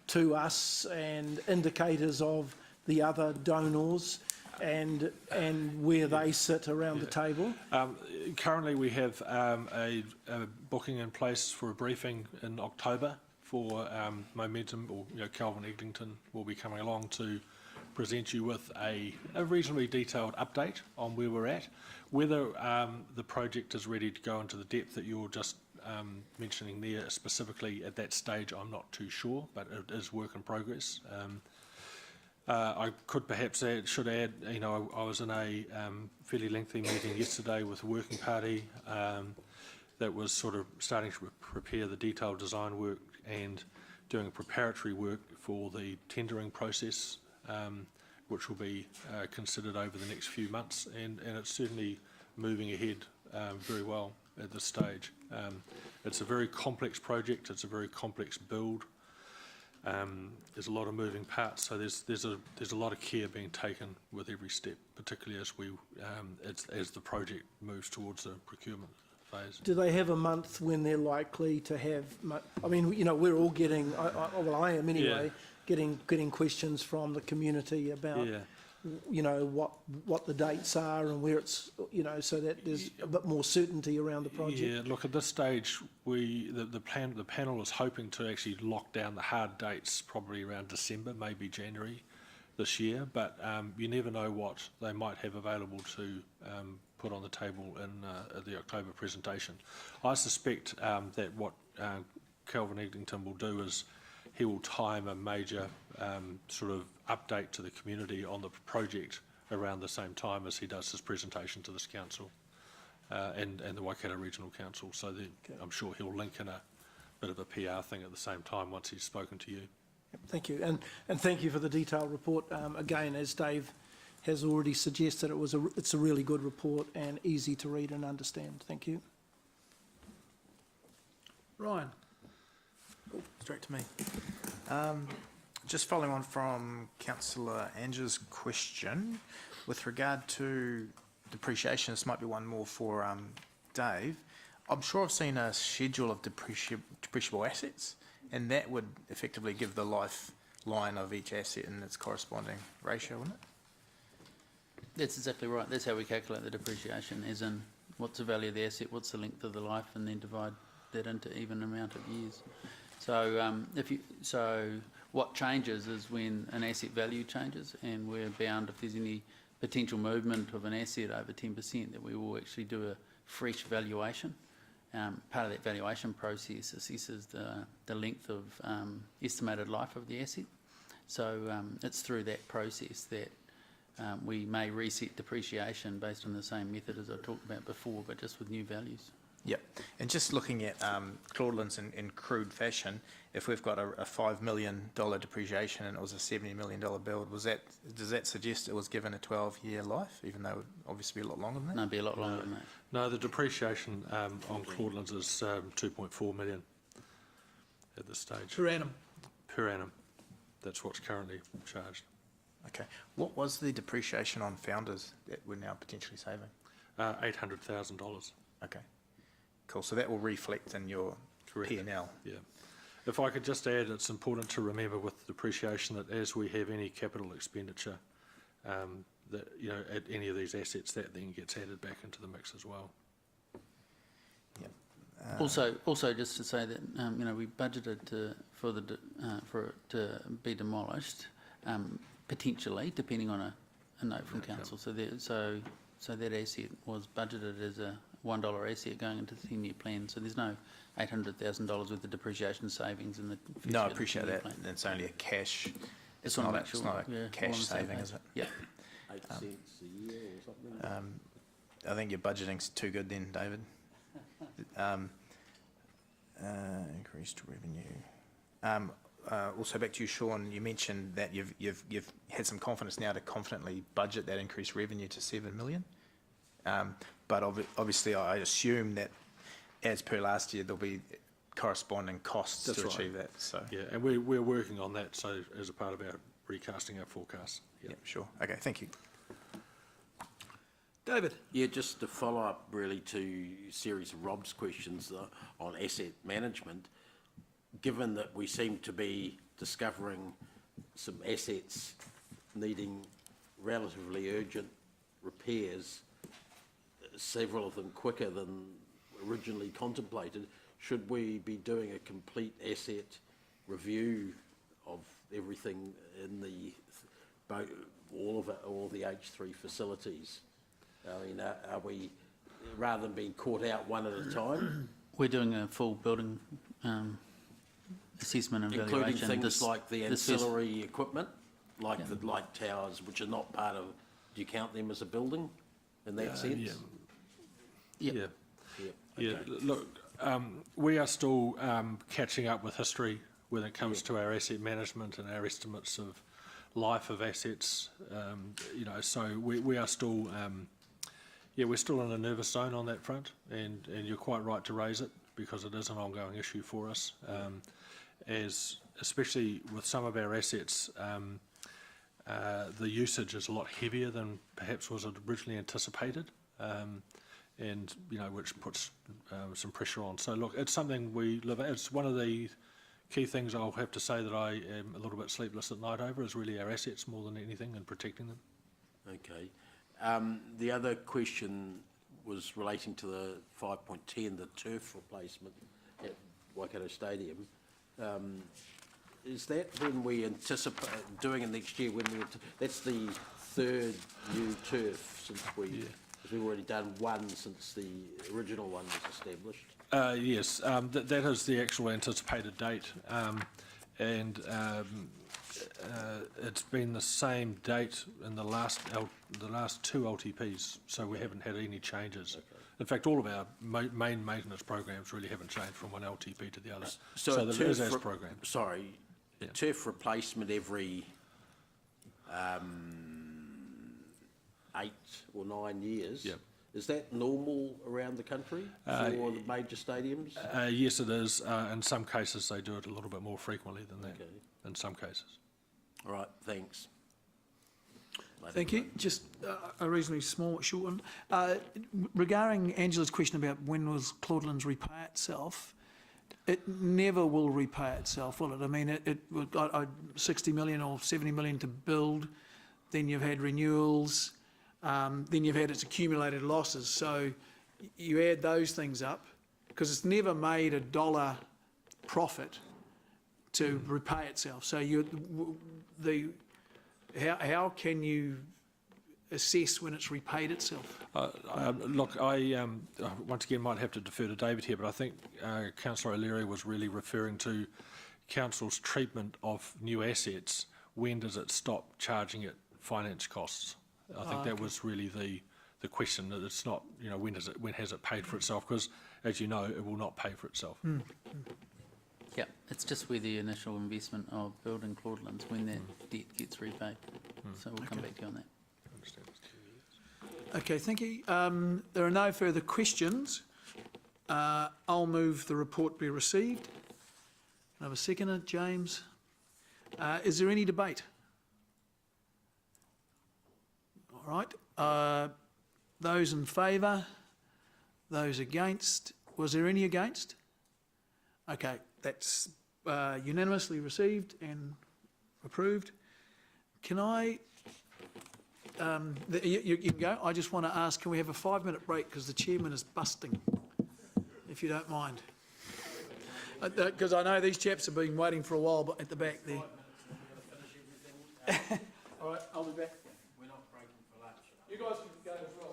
to us, and indicators of the other donors and where they sit around the table? Currently we have a booking in place for a briefing in October for Momentum, or Calvin Eglinton will be coming along to present you with a reasonably detailed update on where we're at. Whether the project is ready to go into the depth that you're just mentioning there specifically at that stage, I'm not too sure, but it is work in progress. I could perhaps should add, I was in a fairly lengthy meeting yesterday with a working party that was sort of starting to prepare the detailed design work and doing preparatory work for the tendering process, which will be considered over the next few months, and it's certainly moving ahead very well at this stage. It's a very complex project, it's a very complex build. There's a lot of moving parts, so there's a lot of care being taken with every step, particularly as the project moves towards the procurement phase. Do they have a month when they're likely to have? I mean, we're all getting. Well, I am anyway. Getting questions from the community about. What the dates are and where it's, so that there's a bit more certainty around the project. Yeah, look, at this stage, the panel is hoping to actually lock down the hard dates probably around December, maybe January this year, but you never know what they might have available to put on the table in the October presentation. I suspect that what Calvin Eglinton will do is he will time a major sort of update to the community on the project around the same time as he does his presentation to this council and the Waikato Regional Council. So I'm sure he'll link in a bit of a PR thing at the same time once he's spoken to you. Thank you, and thank you for the detailed report. Again, as Dave has already suggested, it's a really good report and easy to read and understand. Thank you. Ryan. Straight to me. Just following on from Councillor Anger's question, with regard to depreciation, this might be one more for Dave. I'm sure I've seen a schedule of depreciable assets, and that would effectively give the lifeline of each asset in its corresponding ratio, wouldn't it? That's exactly right. That's how we calculate the depreciation, as in what's the value of the asset, what's the length of the life, and then divide that into even amount of years. So what changes is when an asset value changes, and we're bound, if there's any potential movement of an asset over 10%, that we will actually do a fresh valuation. Part of that valuation process assesses the length of estimated life of the asset. So it's through that process that we may reset depreciation based on the same method as I talked about before, but just with new values. Yep. And just looking at Claudelands in crude fashion, if we've got a $5 million depreciation and it was a $70 million build, does that suggest it was given a 12-year life, even though it would obviously be a lot longer than that? No, it'd be a lot longer than that. No, the depreciation on Claudelands is 2.4 million. at this stage. Per annum. Per annum. That's what's currently charged. Okay. What was the depreciation on Founders that we're now potentially saving? $800,000. Okay. Cool. So that will reflect in your Correct. P&L. Yeah. If I could just add, it's important to remember with depreciation that as we have any capital expenditure, that, you know, at any of these assets, that then gets added back into the mix as well. Also, just to say that you know, we budgeted for it to be demolished, potentially, depending on a note from council. So that asset was budgeted as a $1 asset going into the 10-year plan. So there's no $800,000 worth of depreciation savings in the first No, I year of the appreciate 10-year that. plan. It's only a cash. It's not not a, actual, it's not a yeah, all on cash the same saving, page. is it? Yeah. 8 cents a year or something? I think your budgeting's too good then, David. Increased revenue. Also back to you, Sean, you mentioned that you've had some confidence now to confidently budget that increased revenue to 7 million. But obviously I assume that as per last year, there'll be corresponding costs That's to right. achieve that, so. Yeah, and we're working on that, so as a part of our recasting our forecasts. Yeah, sure. Okay, thank you. David? Yeah, just to follow up really to a series of Rob's questions on asset management, given that we seem to be discovering some assets needing relatively urgent repairs, several of them quicker than originally contemplated, should we be doing a complete asset review of everything in all of the H3 facilities? I mean, are we, rather than being caught out one at a time? We're doing a full building assessment and Including valuation. things like the ancillary equipment, like the light towers, which are not part of, do you count them as a building in that sense? Yeah. Okay. Look, we are still catching up with history when it comes to our asset management and our estimates of life of assets. You know, so we are still, we're still in a nervous zone on that front, and you're quite right to raise it because it is an ongoing issue for us. As especially with some of our assets, the usage is a lot heavier than perhaps was originally anticipated. And, you know, which puts some pressure on. So, look, it's something we live at. It's one of the key things I'll have to say that I am a little bit sleepless at night over is really our assets more than anything and protecting them. Okay. The other question was relating to the 5.10, the turf replacement at Waikato Stadium. Is that when we anticipate doing it next year? That's the third new turf since we've already done one since the original one was established. Yes, that is the actual anticipated date, and it's been the same date in the last two LTPs, so we haven't had any changes. Okay. In fact, all of our main maintenance programs really haven't changed from one LTP to the other. So that is as programmed. Sorry, turf replacement every 8 or 9 years. Yep. Is that normal around the country for the major stadiums? Yes, it is. In some cases, they do it a little bit more frequently than that. Okay. In some cases. All right, thanks. Thank you. Just a reasonably short one. Regarding Angela's question about when will Claudelands repay itself, it never will repay itself, will it? I mean, it 60 million or 70 million to build, then you've had renewals, then you've had its accumulated losses. So you add those things up, because it's never made a dollar profit to repay itself. So how can you assess when it's repaid itself? Look, I once again might have to defer to David here, but I think Councillor O'Leary was really referring to Council's treatment of new assets. When does it stop charging it finance costs? I think that was really the question. That it's not, you know, when has it paid for itself? Because as you know, it will not pay for itself. Yeah, it's just where the initial investment of building Claudelands, when that debt gets repaid. So we'll come back to you on that. Okay, thank you. There are no further questions. I'll move the report be received. I have a seconder? James. Is there any debate? All right. Those in favour? Those against? Was there any against? Okay, that's unanimously received and approved. Can I, you can go. I just want to ask, can we have a 5-minute break because the chairman is busting, if you don't mind? Because I know these chaps have been waiting for a while but at the back there. All right, I'll be back. We're not breaking for lunch. You guys can go as well.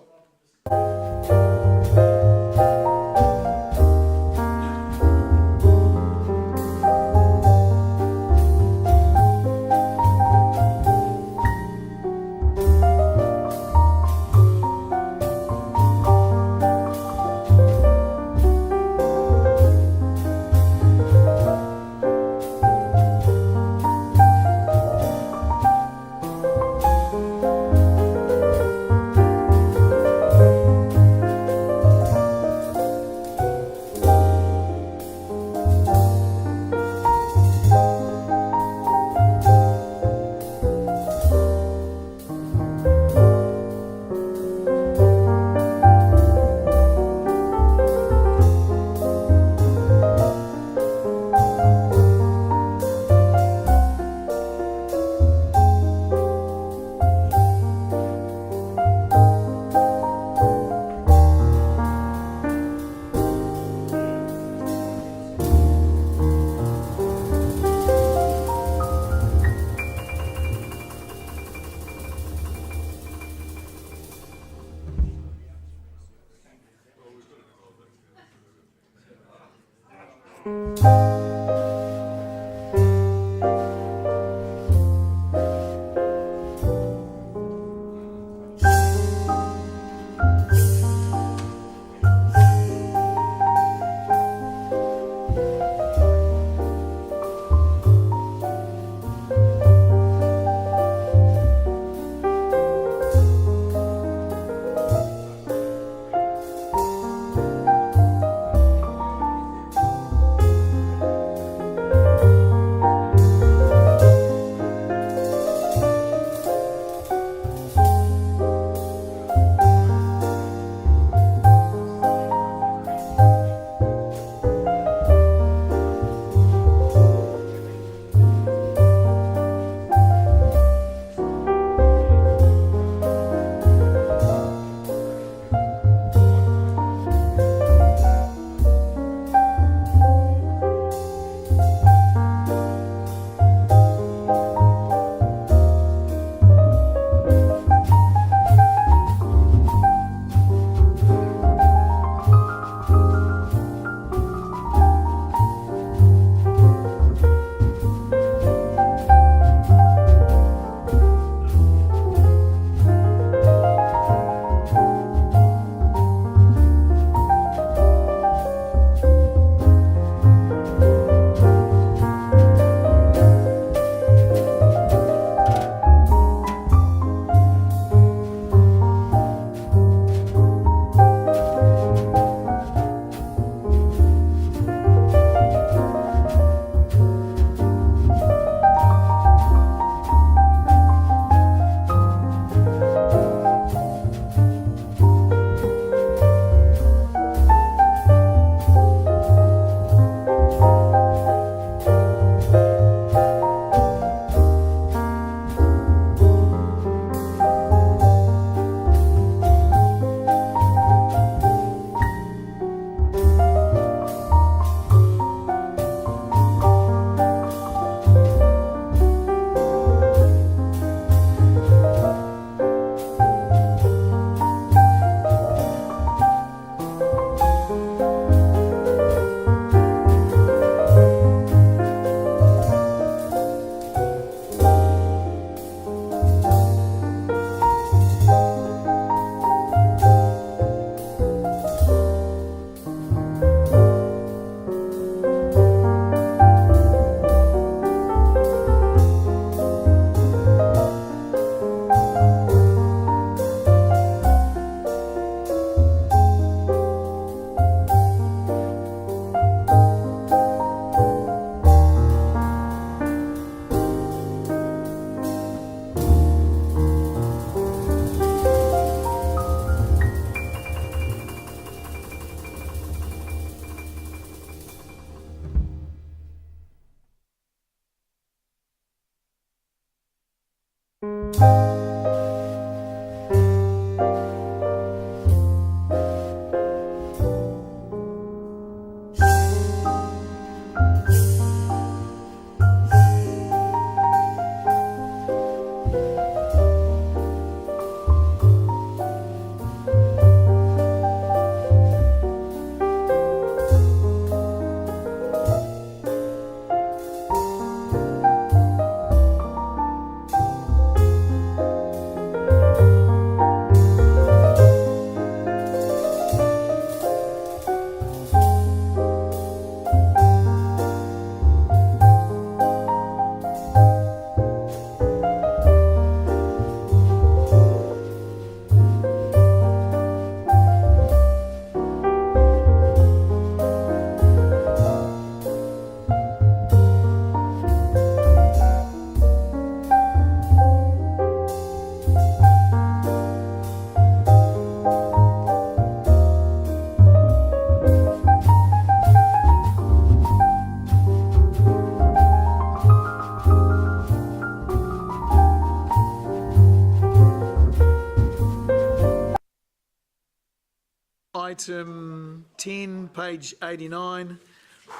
Item 10, page 89,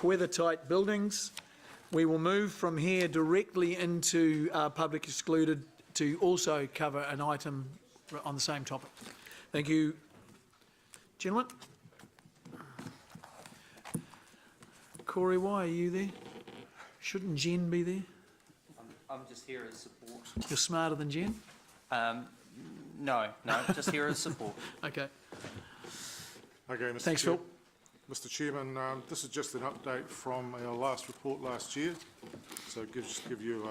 weather-tight buildings. We will move from here directly into public excluded to also cover an item on the same topic. Thank you. Gentlemen? Corey, why are you there? Shouldn't Jen be there? I'm just here as support. You're smarter than Jen? No, just here as support. Okay. Okay, Mr. Thanks, Chair. Phil. Mr. Chairman, this is just an update from our last report last year. So just give you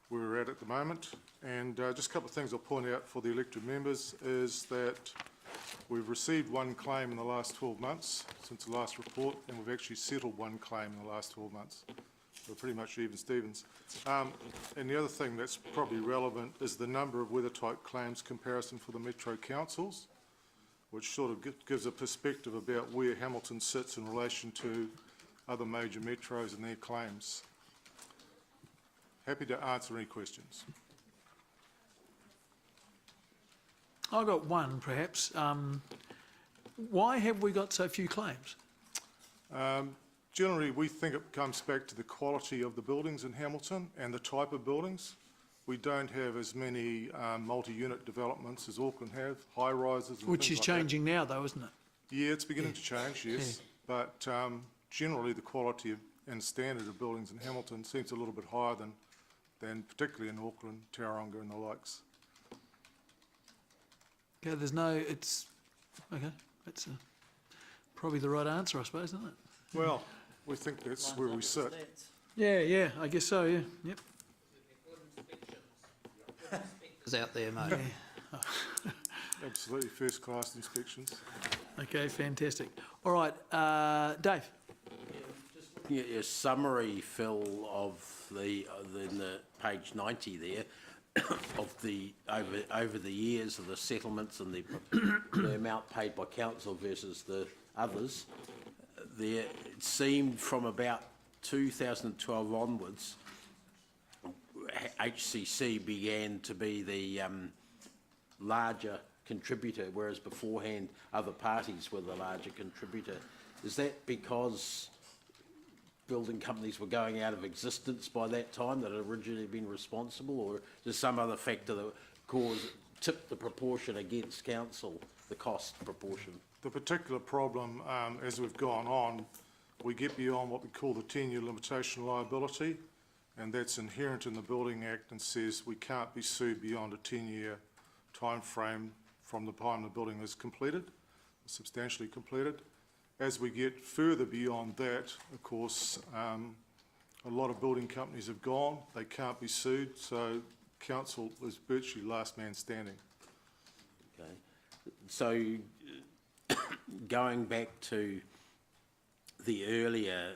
where we're at the moment. And just a couple of things I'll point out for the elected members is that we've received one claim in the last 12 months since the last report, and we've actually settled one claim in the last 12 months. So pretty much even Stevens. And the other thing that's probably relevant is the number of weather-type claims comparison for the Metro Councils, which sort of gives a perspective about where Hamilton sits in relation to other major metros and their claims. Happy to answer any questions. I've got one, perhaps. Why have we got so few claims? Generally, we think it comes back to the quality of the buildings in Hamilton and the type of buildings. We don't have as many multi-unit developments as Auckland have, high-rises and Which is things like changing now, though, isn't it? Yeah, it's beginning to change, yes. But generally, the quality and standard of buildings in Hamilton seems a little bit higher than particularly in Auckland, Tauranga and the likes. Okay, there's no, it's, okay, that's probably the right answer, I suppose, isn't it? Well, we think that's where we sit. Yeah, I guess so, yeah, yep. Is out there, mate. Absolutely, first-class inspections. Okay, fantastic. All right, Dave. Yeah, your summary, Phil, of the page 90 there, of the over the years of the settlements and the amount paid by council versus the others, there it seemed from about 2012 onwards, HCC began to be the larger contributor, whereas beforehand other parties were the larger contributor. Is that because building companies were going out of existence by that time that had originally been responsible, or is there some other factor that tipped the proportion against council, the cost proportion? The particular problem, as we've gone on, we get beyond what we call the 10-year limitation liability, and that's inherent in the Building Act and says we can't be sued beyond a 10-year time frame from the time the building is completed, substantially completed. As we get further beyond that, of course, a lot of building companies have gone, they can't be sued, so council is virtually last man standing. Okay, so going back to the earlier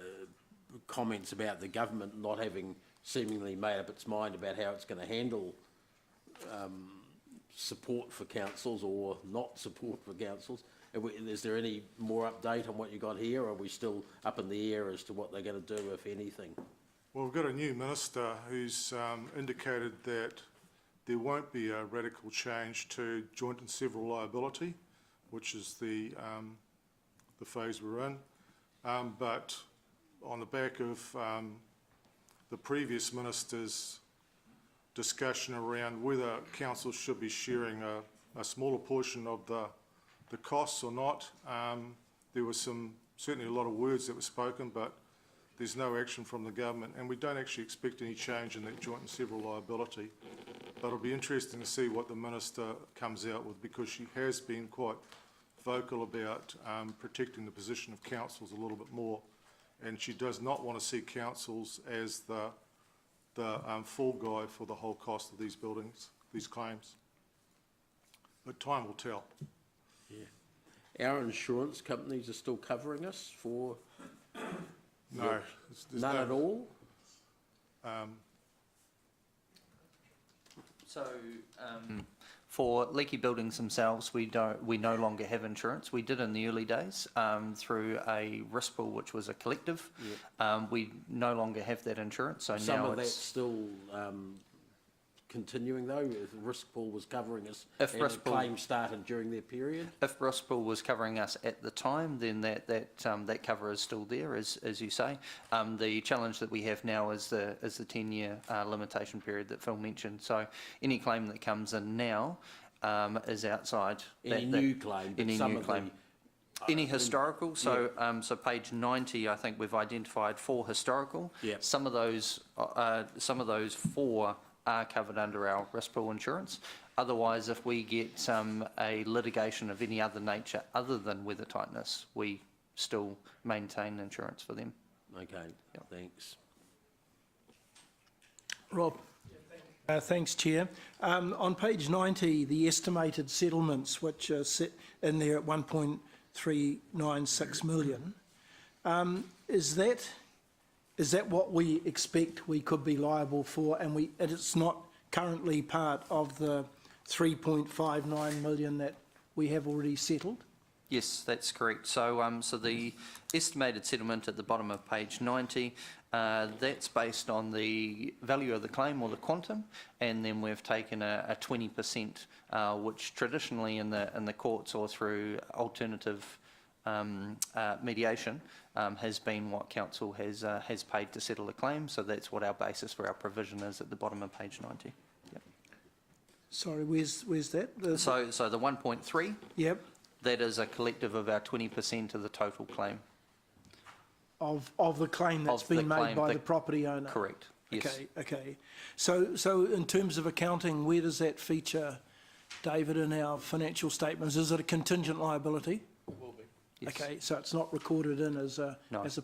comments about the government not having seemingly made up its mind about how it's going to handle support for councils or not support for councils. Is there any more update on what you got here, or are we still up in the air as to what they're going to do, if anything? Well, we've got a new minister who's indicated that there won't be a radical change to joint and several liability, which is the phase we're in. But on the back of the previous minister's discussion around whether council should be sharing a smaller portion of the costs or not, there was certainly a lot of words that were spoken, but there's no action from the government, and we don't actually expect any change in that joint and several liability. But it'll be interesting to see what the minister comes out with, because she has been quite vocal about protecting the position of councils a little bit more, and she does not want to see councils as the fall guy for the whole cost of these buildings, these claims. But time will tell. Yeah. Our insurance companies are still covering us for... No. None at all? So, for leaky buildings themselves, we no longer have insurance. We did in the early days through a risk pool, which was a collective. Yep. We no longer have that insurance, so Some now of it's that's still continuing though. If the risk pool was covering us, if and risk the claim started during their period. If risk pool was covering us at the time, then that cover is still there, as you say. The challenge that we have now is the 10-year limitation period that Phil mentioned. So any claim that comes in now is outside Any new claim. Any new claim. Any historical, so so page 90, I think we've identified 4 historical. Yep. Some of those 4 are covered under our risk pool insurance. Otherwise, if we get a litigation of any other nature other than weather tightness, we still maintain insurance for them. Okay, thanks. Rob. Thanks, Chair. On page 90, the estimated settlements, which are set in there at 1.396 million, is that what we expect we could be liable for, and it's not currently part of the 3.59 million that we have already settled? Yes, that's correct. So, so the estimated settlement at the bottom of page 90, that's based on the value of the claim or the quantum, and then we've taken a 20%, which traditionally in the courts or through alternative mediation has been what council has paid to settle a claim. So that's what our basis for our provision is at the bottom of page 90. Yep. Sorry, where's that? So the 1.3. Yep. That is a collective of our 20% of the total claim. Of the claim that's been made by the property owner? Correct. Yes. Okay, okay. So in terms of accounting, where does that feature, David, in our financial statements? Is it a contingent liability? It will be. Yes. Okay, so it's not recorded in as a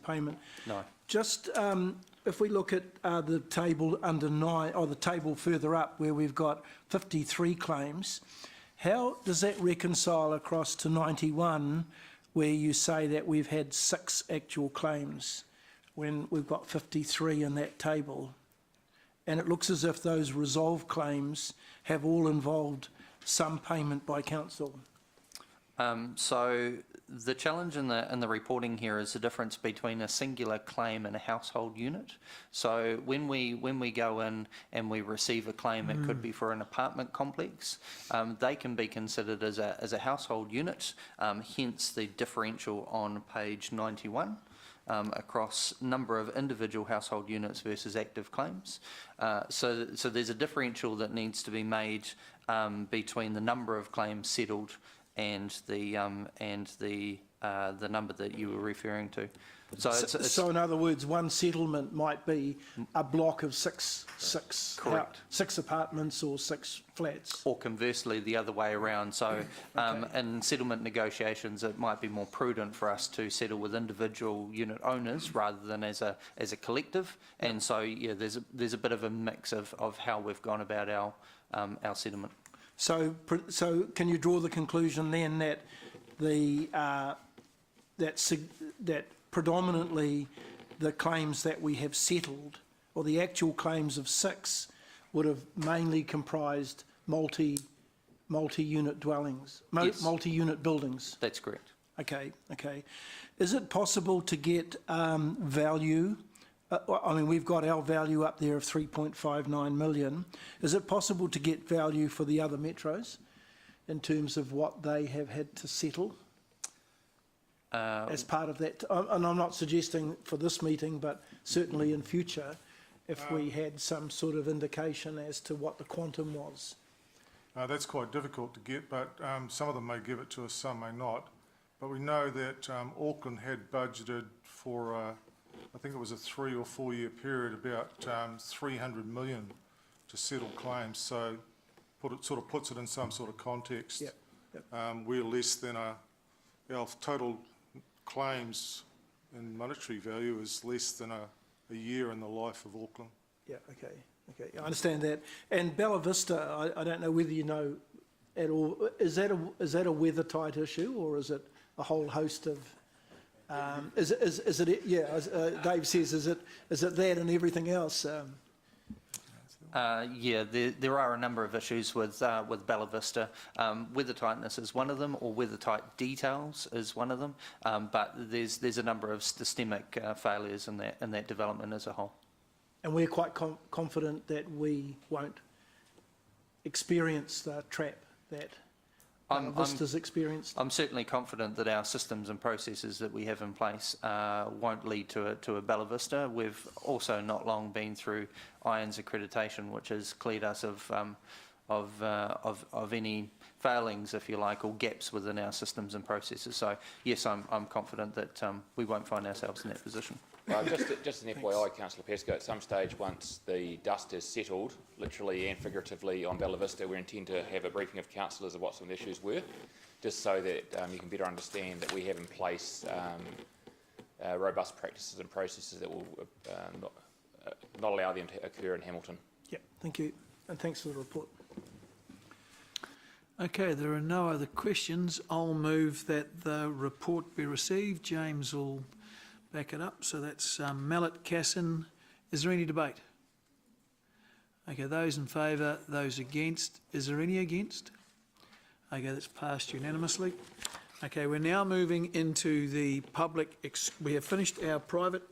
payment? No. Just if we look at the table under 9, or the table further up where we've got 53 claims, how does that reconcile across to 91 where you say that we've had 6 actual claims when we've got 53 in that table? And it looks as if those resolved claims have all involved some payment by council. So the challenge in the reporting here is the difference between a singular claim and a household unit. So when we go in and we receive a claim, it could be for an apartment complex. They can be considered as a household unit. Hence the differential on page 91. Across number of individual household units versus active claims. So there's a differential that needs to be made between the number of claims settled and the number that you were referring to. So in other words, one settlement might be a block of six apartments or 6 flats. Or conversely, the other way around. So in settlement negotiations, it might be more prudent for us to settle with individual unit owners rather than as a collective. And so there's a bit of a mix of how we've gone about our settlement. So can you draw the conclusion then that that predominantly the claims that we have settled, or the actual claims of 6, would have mainly comprised multi-unit dwellings, Yes. multi-unit buildings? That's correct. Okay, okay. Is it possible to get value I mean, we've got our value up there of 3.59 million. Is it possible to get value for the other metros in terms of what they have had to settle as part of that? And I'm not suggesting for this meeting, but certainly in future, if we had some sort of indication as to what the quantum was. That's quite difficult to get, but some of them may give it to us, some may not. But we know that Auckland had budgeted for, I think it was a 3 or 4 year period, about 300 million to settle claims. So it sort of puts it in some sort of context. Yep. We're less than our total claims in monetary value is less than a year in the life of Auckland. Yeah, okay, I understand that. And Bella Vista, I don't know whether you know at all, is that a weather-tight issue, or is it a whole host of, is it, yeah, as Dave says, is it that and everything else? Yeah, there are a number of issues with Bella Vista. Weather tightness is one of them, or weather tight details is one of them. But there's a number of systemic failures in that development as a whole. And we're quite confident that we won't experience the trap that Bella Vista's experienced. I'm certainly confident that our systems and processes that we have in place won't lead to a Bella Vista. We've also not long been through IONS accreditation, which has cleared us of any failings, if you like, or gaps within our systems and processes. So yes, I'm confident that we won't find ourselves in that position. Just an FYI, Councillor Pesco, at some stage, once the dust is settled, literally and figuratively, on Bella Vista, we intend to have a briefing of councillors of what some of the issues were, just so that you can better understand that we have in place robust practices and processes that will not allow them to occur in Hamilton. Yeah, thank you, and thanks for the report. Okay, there are no other questions. I'll move that the report be received. James will back it up. So that's Mallet, Cassin. Is there any debate? Okay, those in favour, those against. Is there any against? Okay, that's passed unanimously. Okay, we're now moving into the public. We have finished our private.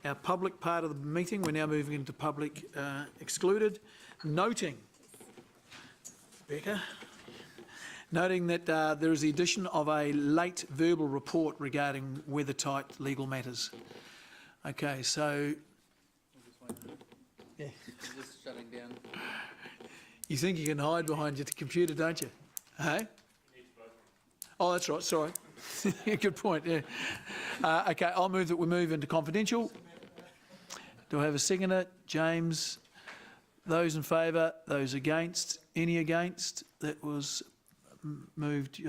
Our public part of the meeting. We're now moving into public excluded. Noting that there is the addition of a late verbal report regarding weather-tight legal matters. Okay, so... Yeah. Just shutting down. You think you can hide behind your computer, don't you? Hey? Oh, that's right, sorry. Good point, yeah. Okay, I'll move that we move into confidential. Do I have a seconder? James. Those in favour, those against. Any against? That was moved.